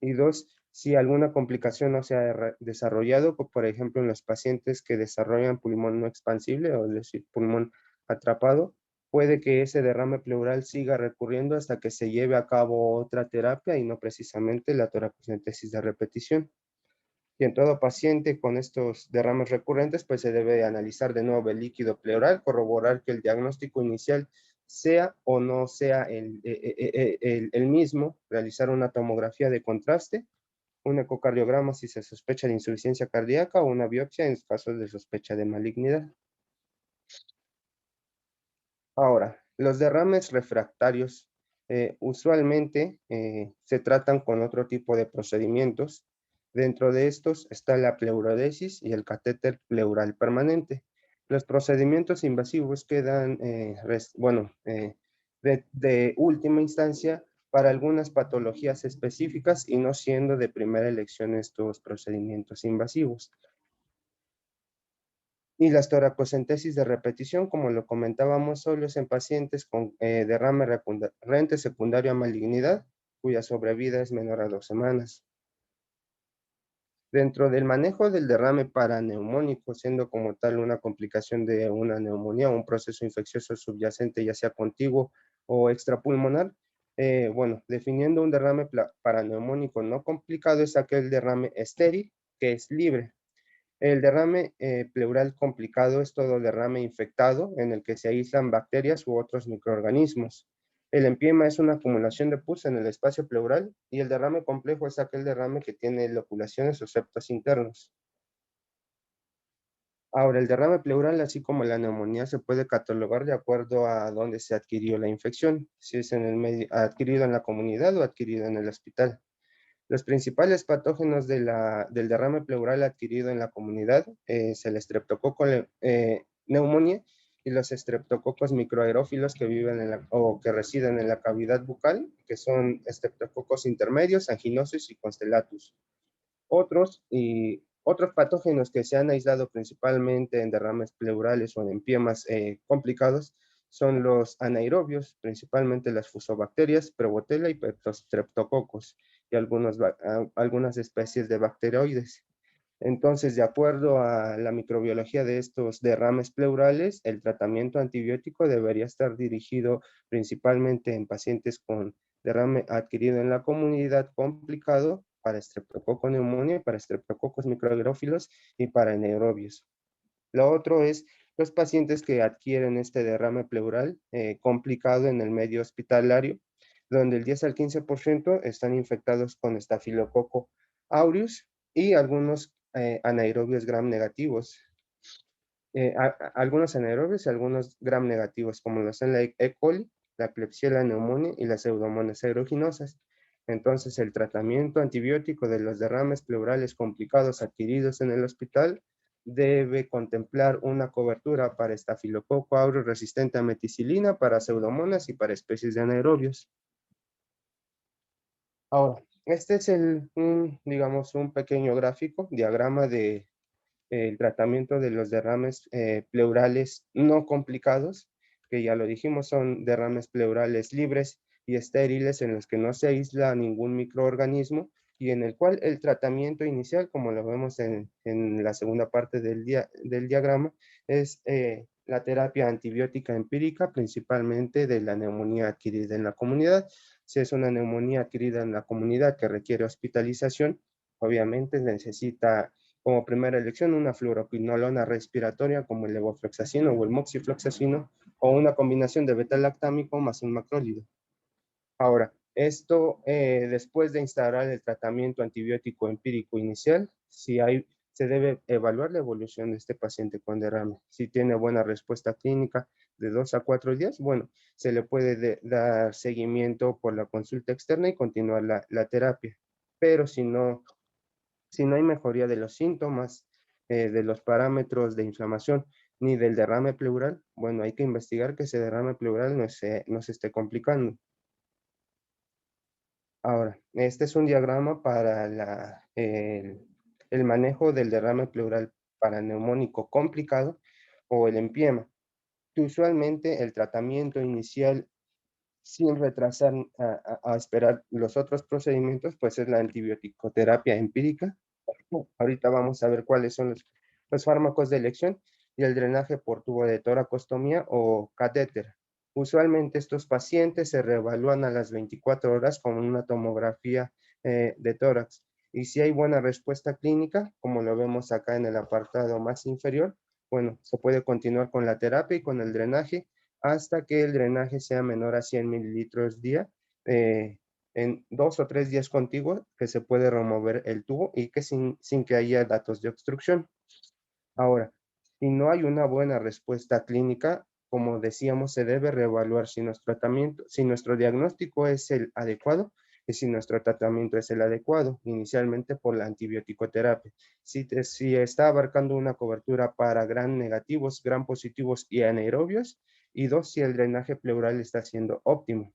Y 2, si alguna complicación no se ha desarrollado, por ejemplo, en los pacientes que desarrollan pulmón no expansible, o es decir, pulmón atrapado, puede que ese derrame pleural siga recurriendo hasta que se lleve a cabo otra terapia y no precisamente la toracocentesis de repetición. Y en todo paciente con estos derrames recurrentes, pues se debe analizar de nuevo el líquido pleural, corroborar que el diagnóstico inicial sea o no sea el mismo, realizar una tomografía de contraste, un ecocardiograma si se sospecha de insuficiencia cardíaca o una biopsia en casos de sospecha de malignidad. Ahora, los derrames refractarios usualmente se tratan con otro tipo de procedimientos. Dentro de estos está la pleurodesis y el catéter pleural permanente. Los procedimientos invasivos quedan, de última instancia para algunas patologías específicas y no siendo de primera elección estos procedimientos invasivos. Y las toracocentesis de repetición, como lo comentábamos, solo es en pacientes con derrame recurrente secundario a malignidad, cuya sobrevida es menor a 2 semanas. Dentro del manejo del derrame paraneumónico, siendo como tal una complicación de una neumonía o un proceso infeccioso subyacente, ya sea contiguo o extrapulmonar, bueno, definiendo un derrame paraneumónico no complicado es aquel derrame estéril que es libre. El derrame pleural complicado es todo derrame infectado en el que se aíslan bacterias u otros microorganismos. El empiema es una acumulación de pus en el espacio pleural y el derrame complejo es aquel derrame que tiene loculaciones o septos internos. Ahora, el derrame pleural, así como la neumonía, se puede catalogar de acuerdo a dónde se adquirió la infección, si es en el medio, adquirido en la comunidad o adquirido en el hospital. Los principales patógenos del derrame pleural adquirido en la comunidad es el estreptococo neumonía y los estreptococos microaerófilos que viven o que residen en la cavidad bucal, que son estreptococos intermedios, anginosus y constellatus. Otros patógenos que se han aislado principalmente en derrames pleurales o en empiemas complicados son los anaerobios, principalmente las fusobacterias, Prevotella y Streptococos, y algunas especies de bacteroides. Entonces, de acuerdo a la microbiología de estos derrames pleurales, el tratamiento antibiótico debería estar dirigido principalmente en pacientes con derrame adquirido en la comunidad complicado para Streptococcus pneumoniae, para Streptococcus microaerófilos y para anaerobios. Lo otro es los pacientes que adquieren este derrame pleural complicado en el medio hospitalario, donde el 10 al 15% están infectados con estafilococo aureus y algunos anaerobios gram negativos. Algunos anaerobios y algunos gram negativos, como lo son la E. coli, la Klebsiella pneumoniae y las Pseudomonas aeruginosa. Entonces, el tratamiento antibiótico de los derrames pleurales complicados adquiridos en el hospital debe contemplar una cobertura para estafilococo aureus resistente a meticilina, para pseudomonas y para especies de anaerobios. Ahora, este es digamos, un pequeño gráfico, diagrama de el tratamiento de los derrames pleurales no complicados, que ya lo dijimos, son derrames pleurales libres y estériles en los que no se aísla ningún microorganismo y en el cual el tratamiento inicial, como lo vemos en la segunda parte del diagrama, es la terapia antibiótica empírica, principalmente de la neumonía adquirida en la comunidad. Si es una neumonía adquirida en la comunidad que requiere hospitalización, obviamente necesita como primera elección una fluoroquinolona respiratoria como el levofloxacino o el moxifloxacino o una combinación de beta-lactámico más un macrólido. Ahora, esto después de instaurar el tratamiento antibiótico empírico inicial, se debe evaluar la evolución de este paciente con derrame. Si tiene buena respuesta clínica de 2 a 4 días, bueno, se le puede dar seguimiento por la consulta externa y continuar la terapia. Pero si no hay mejoría de los síntomas, de los parámetros de inflamación, ni del derrame pleural, bueno, hay que investigar que ese derrame pleural no se esté complicando. Ahora, este es un diagrama para el manejo del derrame pleural paraneumónico complicado o el empiema. Usualmente el tratamiento inicial, sin retrasar a esperar los otros procedimientos, pues es la antibioticoterapia empírica. Ahorita vamos a ver cuáles son los fármacos de elección y el drenaje por tubo de toracostomía o catéter. Usualmente estos pacientes se reevalúan a las 24 horas con una tomografía de tórax. Y si hay buena respuesta clínica, como lo vemos acá en el apartado más inferior, bueno, se puede continuar con la terapia y con el drenaje hasta que el drenaje sea menor a 100 mililitros día, en 2 o 3 días contiguos, que se puede remover el tubo y que sin que haya datos de obstrucción. Ahora, si no hay una buena respuesta clínica, como decíamos, se debe reevaluar si nuestro diagnóstico es el adecuado y si nuestro tratamiento es el adecuado, inicialmente por la antibioticoterapia. Si está abarcando una cobertura para gram negativos, gram positivos y anaerobios, y 2, si el drenaje pleural está siendo óptimo.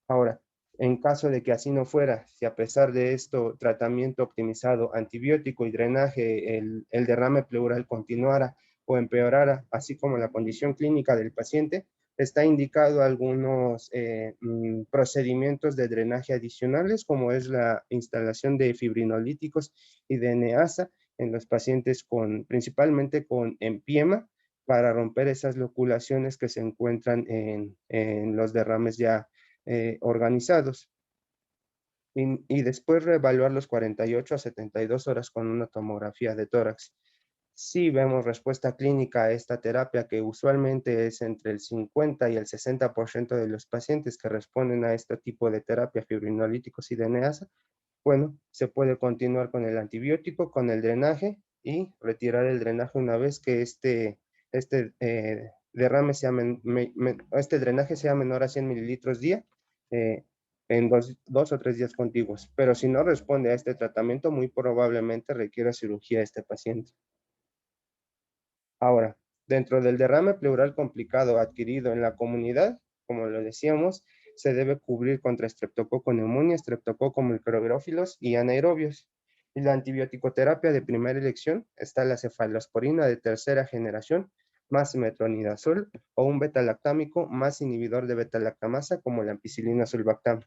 Ahora, en caso de que así no fuera, si a pesar de esto tratamiento optimizado, antibiótico y drenaje, el derrame pleural continuara o empeorara, así como la condición clínica del paciente, Está indicado algunos procedimientos de drenaje adicionales, como es la instalación de fibrinolíticos y de NEASA en los pacientes principalmente con empiema, para romper esas loculaciones que se encuentran en los derrames ya organizados. Y después reevaluar los 48 a 72 horas con una tomografía de tórax. Si vemos respuesta clínica a esta terapia, que usualmente es entre el 50 y el 60% de los pacientes que responden a este tipo de terapia, fibrinolíticos y de NEASA, bueno, se puede continuar con el antibiótico, con el drenaje y retirar el drenaje una vez que este este drenaje sea menor a 100 mililitros día, en dos o tres días contiguos. Pero si no responde a este tratamiento, muy probablemente requiera cirugía este paciente. Ahora, dentro del derrame pleural complicado adquirido en la comunidad, como lo decíamos, se debe cubrir contra Streptococcus pneumoniae, Streptococcus microbrófilos y anaerobios. Y la antibiótico-terapia de primera elección está la cefalosporina de tercera generación, más metronidazol, o un beta-lactámico más inhibidor de beta-lactamasa, como la ampicilina sulbactam.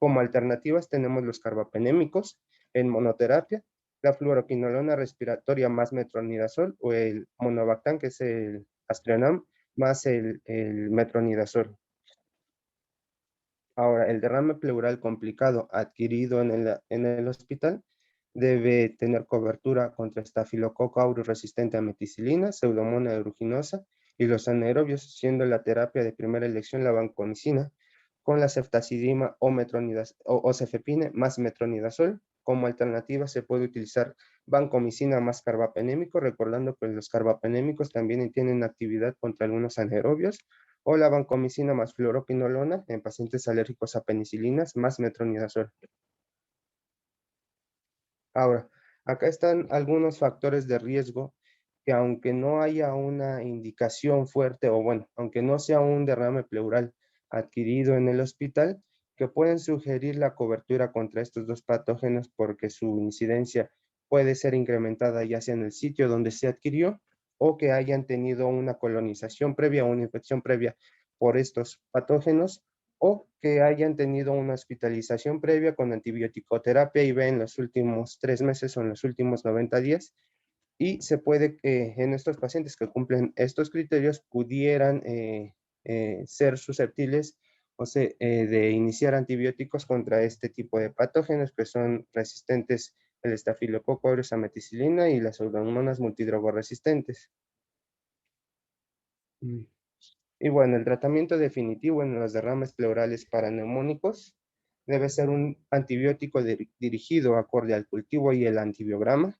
Como alternativas tenemos los carbapenémicos en monoterapia, la fluoroquinolona respiratoria más metronidazol, o el monobactam, que es el Astronam, más el metronidazol. Ahora, el derrame pleural complicado adquirido en el hospital debe tener cobertura contra Staphylococcus aureus resistente a meticilina, Pseudomonas aeruginosa y los anaerobios, siendo la terapia de primera elección la vancomicina, con la ceftazidima o cefepime más metronidazol. Como alternativa se puede utilizar vancomicina más carbapenémico, recordando que los carbapenémicos también tienen actividad contra algunos anaerobios, o la vancomicina más fluoroquinolona en pacientes alérgicos a penicilinas más metronidazol. Ahora, acá están algunos factores de riesgo que, aunque no haya una indicación fuerte, o bueno, aunque no sea un derrame pleural adquirido en el hospital, que pueden sugerir la cobertura contra estos dos patógenos, porque su incidencia puede ser incrementada ya sea en el sitio donde se adquirió, o que hayan tenido una colonización previa o una infección previa por estos patógenos, o que hayan tenido una hospitalización previa con antibiótico-terapia IV en los últimos 3 meses o en los últimos 90 días. Y se puede, en estos pacientes que cumplen estos criterios, pudieran ser susceptibles de iniciar antibióticos contra este tipo de patógenos, que son resistentes el Staphylococcus aureus a meticilina y las pseudomonas multidrogoresistentes. Y bueno, el tratamiento definitivo en los derrames pleurales paraneumónicos debe ser un antibiótico dirigido acorde al cultivo y el antibiograma.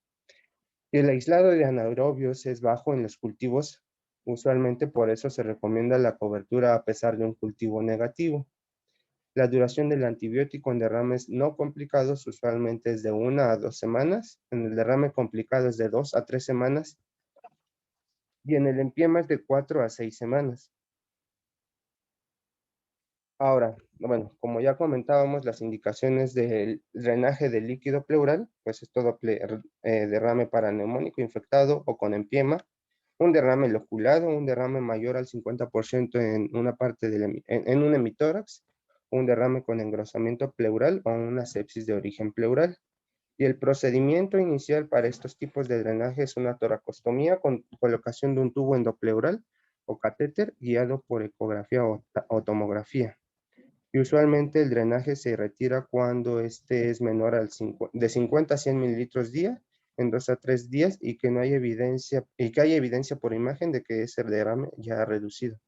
Y el aislado de anaerobios es bajo en los cultivos, usualmente por eso se recomienda la cobertura a pesar de un cultivo negativo. La duración del antibiótico en derrames no complicados usualmente es de 1 a 2 semanas, en el derrame complicado es de 2 a 3 semanas, y en el empiema es de 4 a 6 semanas. Ahora, bueno, como ya comentábamos, las indicaciones del drenaje del líquido pleural, pues es todo derrame paraneumónico infectado o con empiema, un derrame loculado, un derrame mayor al 50% en una parte en un hemitórax, un derrame con engrosamiento pleural o una sepsis de origen pleural. Y el procedimiento inicial para estos tipos de drenaje es una toracostomía con colocación de un tubo endopleural o catéter guiado por ecografía o tomografía. Y usualmente el drenaje se retira cuando este es menor de 50 a 100 mililitros día, en 2 a 3 días, y que no hay evidencia, y que haya evidencia por imagen de que ese derrame ya ha reducido.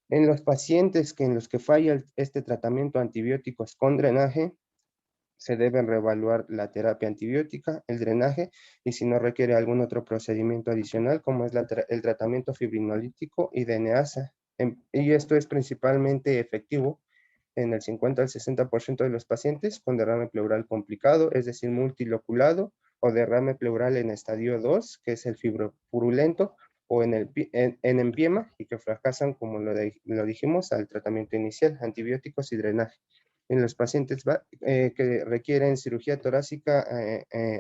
En los pacientes en los que falla este tratamiento antibióticos con drenaje, se deben reevaluar la terapia antibiótica, el drenaje, y si no requiere algún otro procedimiento adicional, como es el tratamiento fibrinolítico y de NEASA. Y esto es principalmente efectivo en el 50 al 60% de los pacientes con derrame pleural complicado, es decir, multiloculado, o derrame pleural en estadio 2, que es el fibropurulento, o en empiema, y que fracasan, como lo dijimos, al tratamiento inicial, antibióticos y drenaje. En los pacientes que requieren cirugía torácica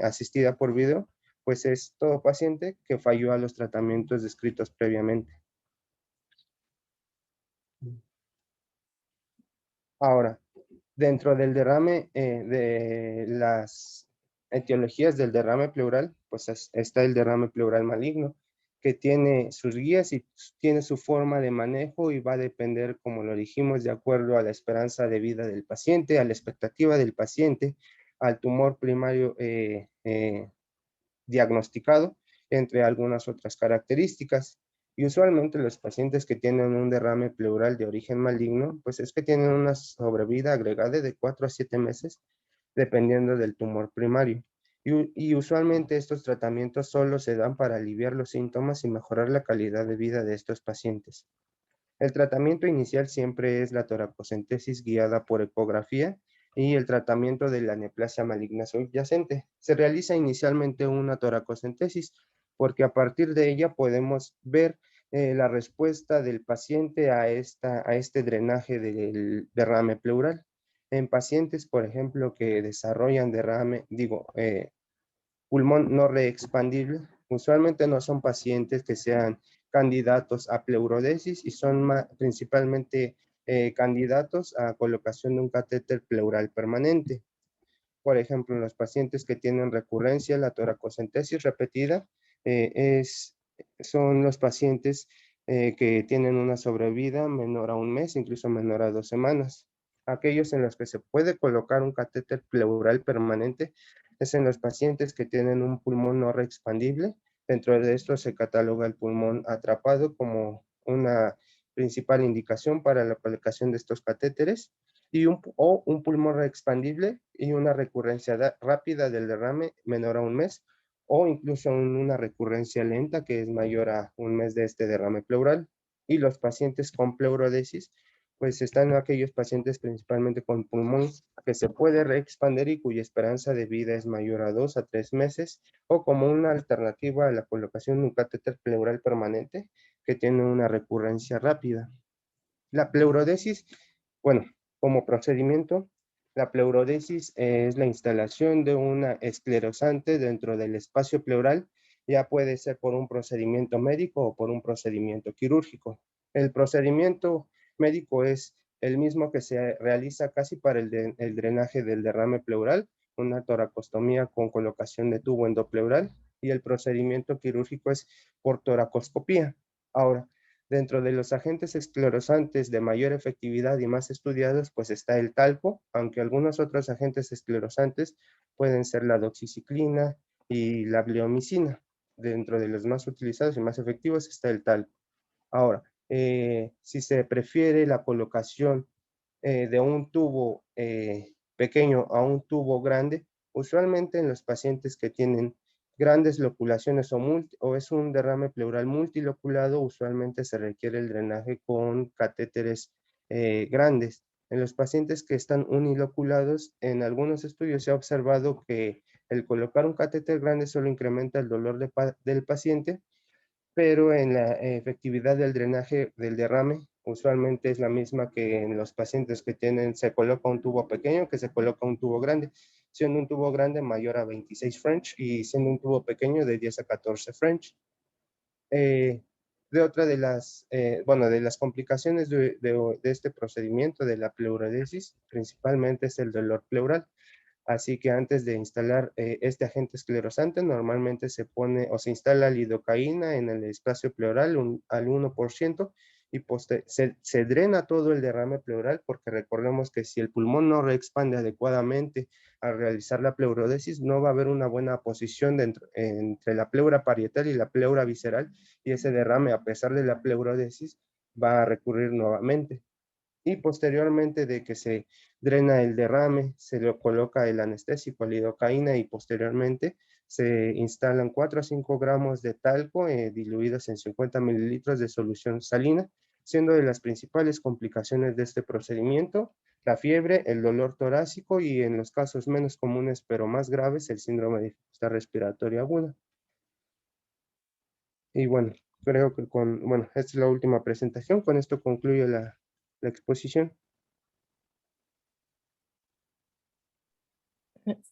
asistida por video, pues es todo paciente que falló a los tratamientos descritos previamente. Ahora, dentro del derrame, de las etiologías del derrame pleural, pues está el derrame pleural maligno, que tiene sus guías y tiene su forma de manejo y va a depender, como lo dijimos, de acuerdo a la esperanza de vida del paciente, a la expectativa del paciente, al tumor primario diagnosticado, entre algunas otras características. Y usualmente los pacientes que tienen un derrame pleural de origen maligno, pues es que tienen una sobrevida agregada de 4 a 7 meses, dependiendo del tumor primario. Y usualmente estos tratamientos solo se dan para aliviar los síntomas y mejorar la calidad de vida de estos pacientes. El tratamiento inicial siempre es la toracocentesis guiada por ecografía y el tratamiento de la neoplasia maligna subyacente. Se realiza inicialmente una toracocentesis porque a partir de ella podemos ver la respuesta del paciente a este drenaje del derrame pleural. En pacientes, por ejemplo, que desarrollan pulmón no reexpandible, usualmente no son pacientes que sean candidatos a pleurodesis y son principalmente candidatos a colocación de un catéter pleural permanente. Por ejemplo, en los pacientes que tienen recurrencia, la toracocentesis repetida, eh, es, son los pacientes que tienen una sobrevida menor a un mes, incluso menor a 2 semanas. Aquellos en los que se puede colocar un catéter pleural permanente es en los pacientes que tienen un pulmón no reexpandible. Dentro de esto se cataloga el pulmón atrapado como una principal indicación para la colocación de estos catéteres o un pulmón reexpandible y una recurrencia rápida del derrame menor a un mes, o incluso una recurrencia lenta que es mayor a un mes de este derrame pleural. Y los pacientes con pleurodesis, pues están aquellos pacientes principalmente con pulmón que se puede reexpandir y cuya esperanza de vida es mayor a 2 a 3 meses, o como una alternativa a la colocación de un catéter pleural permanente que tiene una recurrencia rápida. La pleurodesis, bueno, como procedimiento, la pleurodesis es la instalación de una esclerosante dentro del espacio pleural, ya puede ser por un procedimiento médico o por un procedimiento quirúrgico. El procedimiento médico es el mismo que se realiza casi para el drenaje del derrame pleural, una toracostomía con colocación de tubo endopleural, y el procedimiento quirúrgico es por toracoscopía. Ahora, dentro de los agentes esclerosantes de mayor efectividad y más estudiados, pues está el talco, aunque algunos otros agentes esclerosantes pueden ser la doxiciclina y la bleomicina. Dentro de los más utilizados y más efectivos está el talco. Ahora, si se prefiere la colocación de un tubo pequeño a un tubo grande, usualmente en los pacientes que tienen grandes loculaciones o es un derrame pleural multiloculado, usualmente se requiere el drenaje con catéteres grandes. En los pacientes que están uniloculados, en algunos estudios se ha observado que el colocar un catéter grande solo incrementa el dolor del paciente, pero en la efectividad del drenaje del derrame usualmente es la misma que en los pacientes que se coloca un tubo pequeño que se coloca un tubo grande, siendo un tubo grande mayor a 26 French y siendo un tubo pequeño de 10 a 14 French. De las complicaciones de este procedimiento de la pleurodesis, principalmente es el dolor pleural. Así que antes de instalar este agente esclerosante, normalmente se pone o se instala lidocaína en el espacio pleural al 1% y se drena todo el derrame pleural, porque recordemos que si el pulmón no reexpande adecuadamente al realizar la pleurodesis, no va a haber una buena posición entre la pleura parietal y la pleura visceral, y ese derrame, a pesar de la pleurodesis, va a recurrir nuevamente. Y posteriormente de que se drena el derrame, se le coloca el anestésico, lidocaína, y posteriormente se instalan 4 a 5 gramos de talco diluidos en 50 mililitros de solución salina, siendo de las principales complicaciones de este procedimiento la fiebre, el dolor torácico y, en los casos menos comunes pero más graves, el síndrome de dificultad respiratoria aguda. Y bueno, creo que esta es la última presentación. Con esto concluyo la exposición.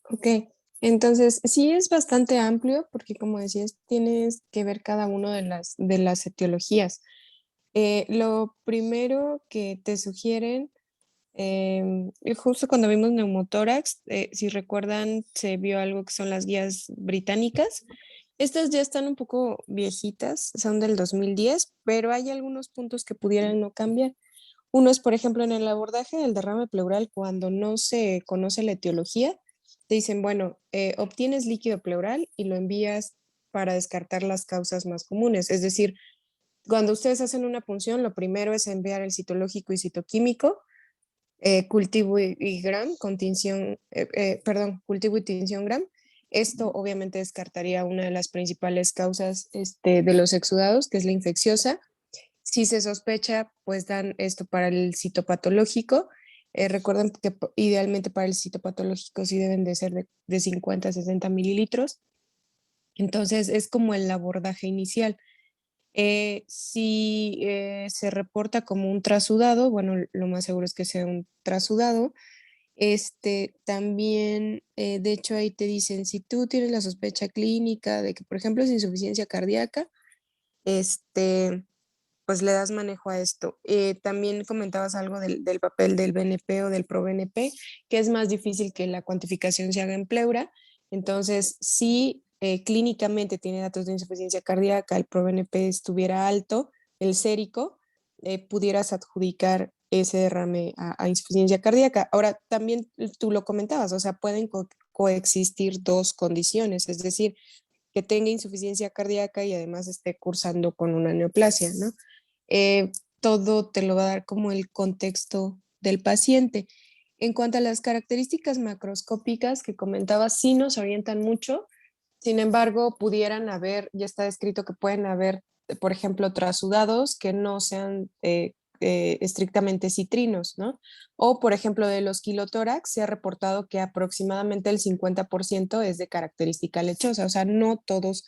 Ok, entonces sí es bastante amplio porque como decías, tienes que ver cada una de las etiologías. Lo primero que te sugieren Y justo cuando vimos neumotórax, si recuerdan, se vio algo que son las guías británicas. Estas ya están un poco viejitas, son del 2010, pero hay algunos puntos que pudieran no cambiar. Uno es, por ejemplo, en el abordaje del derrame pleural, cuando no se conoce la etiología, te dicen, bueno, obtienes líquido pleural y lo envías para descartar las causas más comunes. Es decir, cuando ustedes hacen una punción, lo primero es enviar el citológico y citoquímico, cultivo y gram con tinción, perdón, cultivo y tinción gram. Esto obviamente descartaría una de las principales causas de los exudados, que es la infecciosa. Si se sospecha, pues dan esto para el citopatológico. Recuerden que idealmente para el citopatológico sí deben de ser de 50 a 60 mililitros. Entonces es como el abordaje inicial. Si se reporta como un trasudado, bueno, lo más seguro es que sea un trasudado. También, de hecho, ahí te dicen, si tú tienes la sospecha clínica de que, por ejemplo, es insuficiencia cardíaca, pues le das manejo a esto. También comentabas algo del papel del BNP o del ProBNP, que es más difícil que la cuantificación se haga en pleura. Entonces, si clínicamente tiene datos de insuficiencia cardíaca, el ProBNP estuviera alto, el sérico, pudieras adjudicar ese derrame a insuficiencia cardíaca. Ahora, también tú lo comentabas, o sea, pueden coexistir dos condiciones, es decir, que tenga insuficiencia cardíaca y además esté cursando con una neoplasia, ¿no? eh, Todo te lo va a dar como el contexto del paciente. En cuanto a las características macroscópicas que comentaba, sí nos orientan mucho, sin embargo, pudieran haber, ya está descrito que pueden haber, por ejemplo, trasudados que no sean estrictamente citrinos, ¿no? O, por ejemplo, de los quilotórax se ha reportado que aproximadamente el 50% es de característica lechosa, o sea, no todos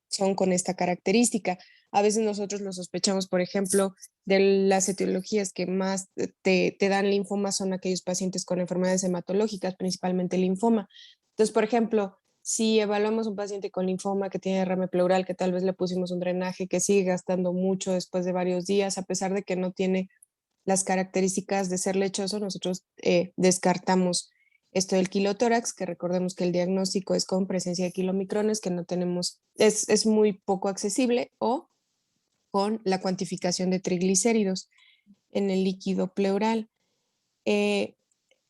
son con esta característica. A veces nosotros lo sospechamos, por ejemplo, de las etiologías que más te dan linfoma son aquellos pacientes con enfermedades hematológicas, principalmente linfoma. Entonces, por ejemplo, si evaluamos un paciente con linfoma que tiene derrame pleural, que tal vez le pusimos un drenaje, que sigue gastando mucho después de varios días, a pesar de que no tiene las características de ser lechoso, nosotros descartamos esto del quilotórax, que recordemos que el diagnóstico es con presencia de kilomicrones, que no tenemos, es muy poco accesible, o con la cuantificación de triglicéridos en el líquido pleural. Eh,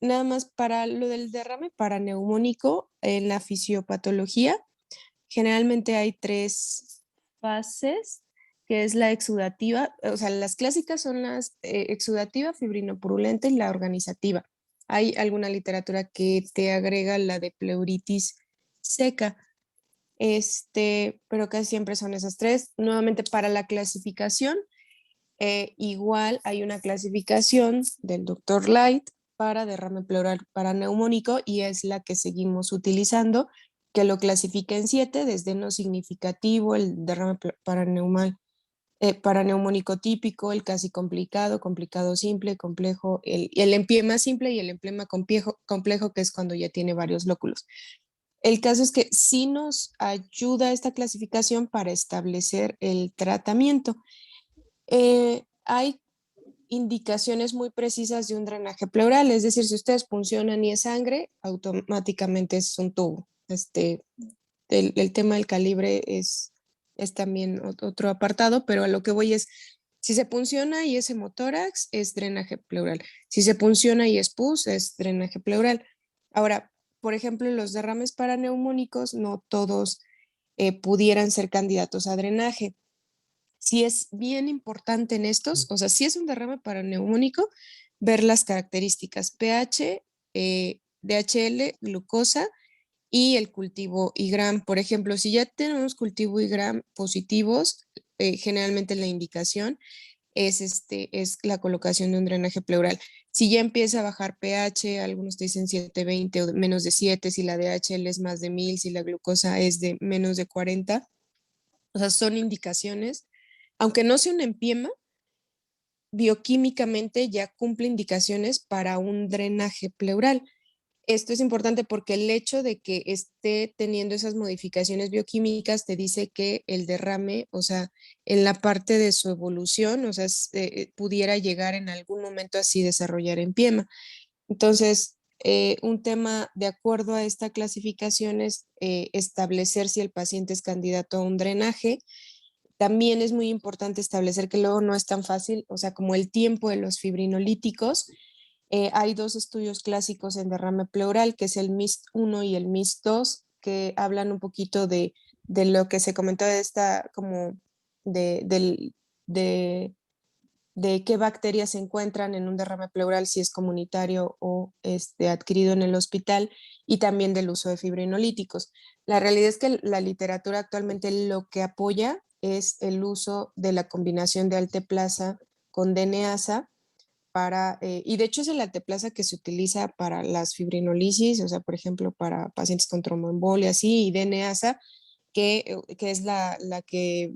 Nada más para lo del derrame paraneumónico, en la fisiopatología, generalmente hay tres fases, que es la exudativa, o sea, las clásicas son las exudativa, fibrinopurulenta y la organizativa. Hay alguna literatura que te agrega la de pleuritis seca, pero casi siempre son esas tres. Nuevamente, para la clasificación, igual hay una clasificación del Dr. Light para derrame pleural paraneumónico y es la que seguimos utilizando, que lo clasifica en 7, desde no significativo, el derrame paraneumal, paraneumónico típico, el casi complicado, complicado simple, complejo, el empiema simple y el empiema complejo, que es cuando ya tiene varios lóculos. El caso es que sí nos ayuda esta clasificación para establecer el tratamiento. Hay indicaciones muy precisas de un drenaje pleural, es decir, si ustedes puncionan y es sangre, automáticamente es un tubo. El tema del calibre es también otro apartado, pero a lo que voy es, si se punciona y es hemotórax, es drenaje pleural. Si se punciona y es pus, es drenaje pleural. Ahora, por ejemplo, los derrames paraneumónicos, no todos pudieran ser candidatos a drenaje. Sí es bien importante en estos, o sea, si es un derrame paraneumónico, ver las características pH, DHL, glucosa y el cultivo IGRAM. Por ejemplo, si ya tenemos cultivo IGRAM positivos, generalmente la indicación es la colocación de un drenaje pleural. Si ya empieza a bajar pH, algunos te dicen 720 o menos de 7, si la DHL es más de 1000, si la glucosa es de menos de 40, o sea, son indicaciones, aunque no sea un empiema, bioquímicamente ya cumple indicaciones para un drenaje pleural. Esto es importante porque el hecho de que esté teniendo esas modificaciones bioquímicas te dice que el derrame, o sea, en la parte de su evolución, o sea, pudiera llegar en algún momento así desarrollar empiema. Entonces, un tema de acuerdo a esta clasificación es establecer si el paciente es candidato a un drenaje. También es muy importante establecer que luego no es tan fácil, o sea, como el tiempo de los fibrinolíticos. Hay dos estudios clásicos en derrame pleural, que es el MIST-1 y el MIST-2, que hablan un poquito de lo que se comentó de esta, como de, de qué bacterias se encuentran en un derrame pleural, si es comunitario o adquirido en el hospital, y también del uso de fibrinolíticos. La realidad es que la literatura actualmente lo que apoya es el uso de la combinación de alteplasa con DNAsa y de hecho es el alteplasa que se utiliza para las fibrinolisis, o sea, por ejemplo, para pacientes con tromboembolia, así, y DNAsa, que es la que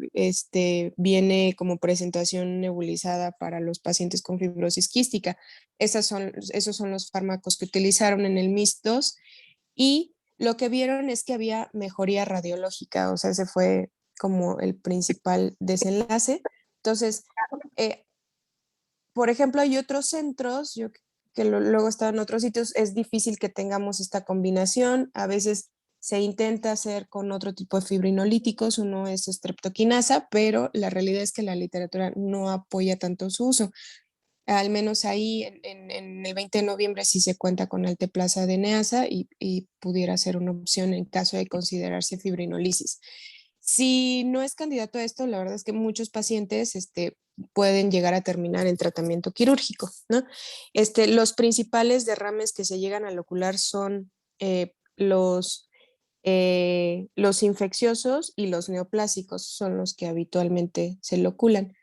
viene como presentación nebulizada para los pacientes con fibrosis quística. Esos son los fármacos que utilizaron en el MIS-2 y lo que vieron es que había mejoría radiológica, o sea, ese fue como el principal desenlace. Entonces, eh, por ejemplo, hay otros centros, luego están en otros sitios, es difícil que tengamos esta combinación. A veces se intenta hacer con otro tipo de fibrinolíticos, uno es streptokinasa, pero la realidad es que la literatura no apoya tanto su uso. Al menos ahí en el 20 de noviembre sí se cuenta con alteplasa de neasa y pudiera ser una opción en caso de considerarse fibrinolisis. Si no es candidato a esto, la verdad es que muchos pacientes pueden llegar a terminar en tratamiento quirúrgico, ¿no? Los principales derrames que se llegan al ocular son los infecciosos y los neoplásicos, son los que habitualmente se loculan.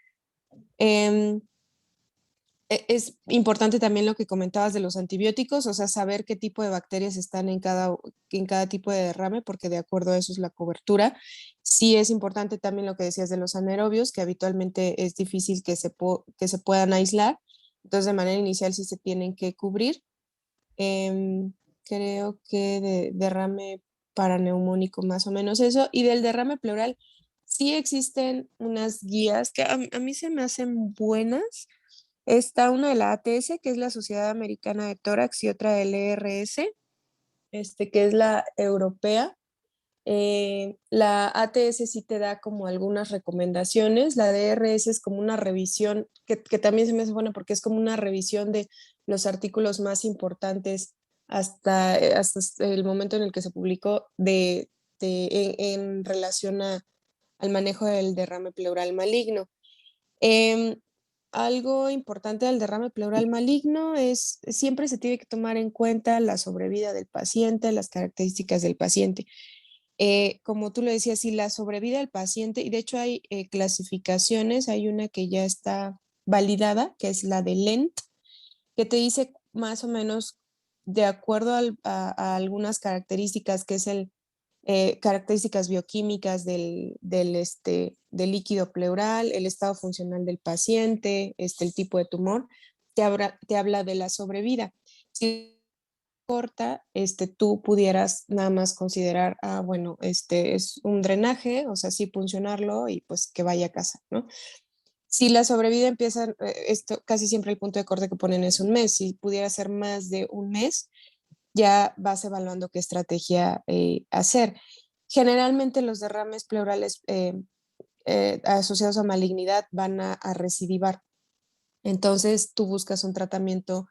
Eh, es importante también lo que comentabas de los antibióticos, o sea, saber qué tipo de bacterias están en cada tipo de derrame, porque de acuerdo a eso es la cobertura. Sí es importante también lo que decías de los anaerobios, que habitualmente es difícil que se puedan aislar, entonces de manera inicial sí se tienen que cubrir. Em, Creo que de derrame paraneumónico más o menos eso, y del derrame pleural sí existen unas guías que a mí se me hacen buenas. Está una de la ATS, que es la Sociedad Americana de Tórax, y otra del ERS, que es la europea. La ATS sí te da como algunas recomendaciones, la de ERS es como una revisión, que también se me hace buena porque es como una revisión de los artículos más importantes hasta el momento en el que se publicó en relación al manejo del derrame pleural maligno. Em, Algo importante del derrame pleural maligno es siempre se tiene que tomar en cuenta la sobrevida del paciente, las características del paciente. Como tú lo decías, si la sobrevida del paciente, y de hecho hay clasificaciones, hay una que ya está validada, que es la de Lent, que te dice más o menos de acuerdo a algunas características, que es características bioquímicas del líquido pleural, el estado funcional del paciente, el tipo de tumor, te habla de la sobrevida. Si corta, tú pudieras nada más considerar, bueno, es un drenaje, o sea, sí funcionarlo y pues que vaya a casa, ¿no? Si la sobrevida empieza, esto casi siempre el punto de corte que ponen es un mes, si pudiera ser más de un mes, ya vas evaluando qué estrategia hacer. Generalmente los derrames pleurales asociados a malignidad van a recidivar. Entonces tú buscas un tratamiento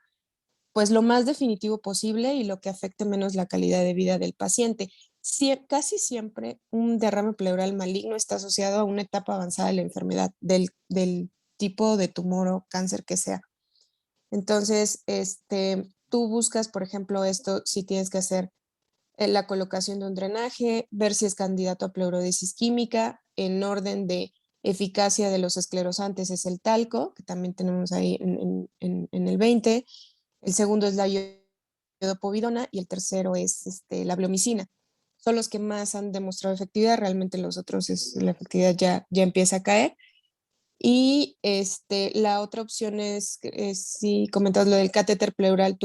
pues lo más definitivo posible y lo que afecte menos la calidad de vida del paciente. Casi siempre un derrame pleural maligno está asociado a una etapa avanzada de la enfermedad, del tipo de tumor o cáncer que sea. Entonces, tú buscas, por ejemplo, esto, si tienes que hacer la colocación de un drenaje, ver si es candidato a pleurodesis química, en orden de eficacia de los esclerosantes es el talco, que también tenemos ahí en el 20. El segundo es la iodopovidona y el tercero es la bleomicina. Son los que más han demostrado efectividad, realmente los otros la efectividad ya empieza a caer. Y la otra opción es si comentas lo del catéter pleural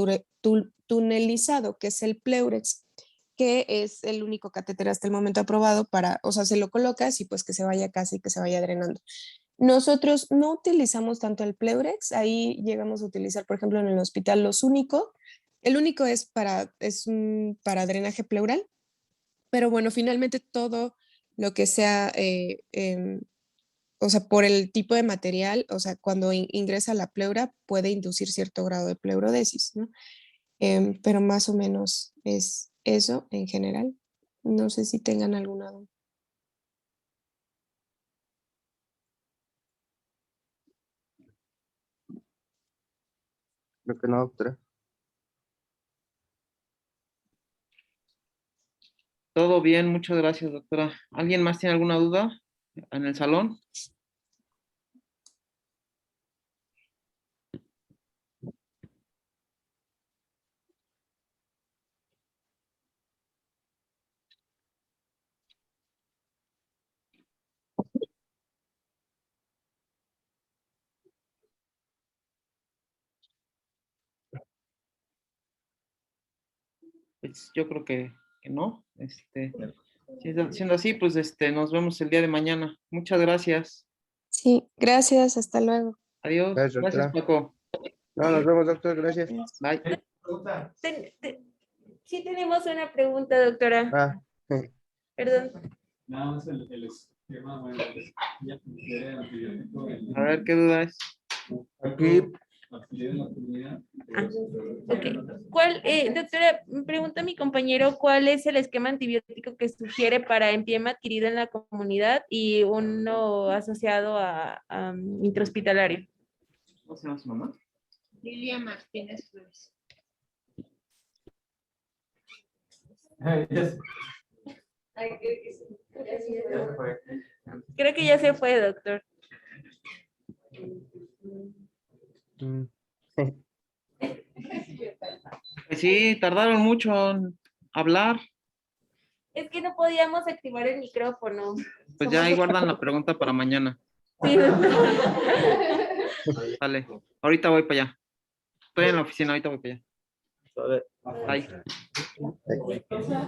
tunelizado, que es el Pleurex, que es el único catéter hasta el momento aprobado para, o sea, se lo colocas y pues que se vaya a casa y que se vaya drenando. Nosotros no utilizamos tanto el Pleurex, ahí llegamos a utilizar, por ejemplo, en el hospital los únicos. El único es para drenaje pleural, pero bueno, finalmente todo lo que sea, o sea, por el tipo de material, o sea, cuando ingresa la pleura puede inducir cierto grado de pleurodesis, ¿no? Pero más o menos es eso en general. No sé si tengan alguna duda. Creo que no, doctora. Todo bien, muchas gracias, doctora. ¿Alguien más tiene alguna duda en el salón? Pues yo creo que no. Siendo así, pues nos vemos el día de mañana. Muchas gracias. Sí, gracias, hasta luego. Adiós. Gracias, Gracias, doctora. Paco. No, nos vemos, doctor. Gracias. Bye. Sí tenemos una pregunta, doctora. Ah, Perdón. Nada más el esquema, bueno, ya considera el antibiótico A ver, ¿qué duda es? aquí, adquirido en la comunidad. Doctora, me pregunta mi compañero cuál es el esquema antibiótico que sugiere para empiema adquirido en la comunidad y uno asociado a intrahospitalario. ¿Cómo se llama su mamá? Lilia Martínez Flores. Yes. Creo que ya se fue, doctor. mm, Pues sí, tardaron mucho en hablar. Es que no podíamos activar el micrófono. Pues ya ahí guardan la pregunta para mañana. Sí, doctor. Vale, ahorita voy para allá. Estoy en la oficina, ahorita voy para allá. Bye.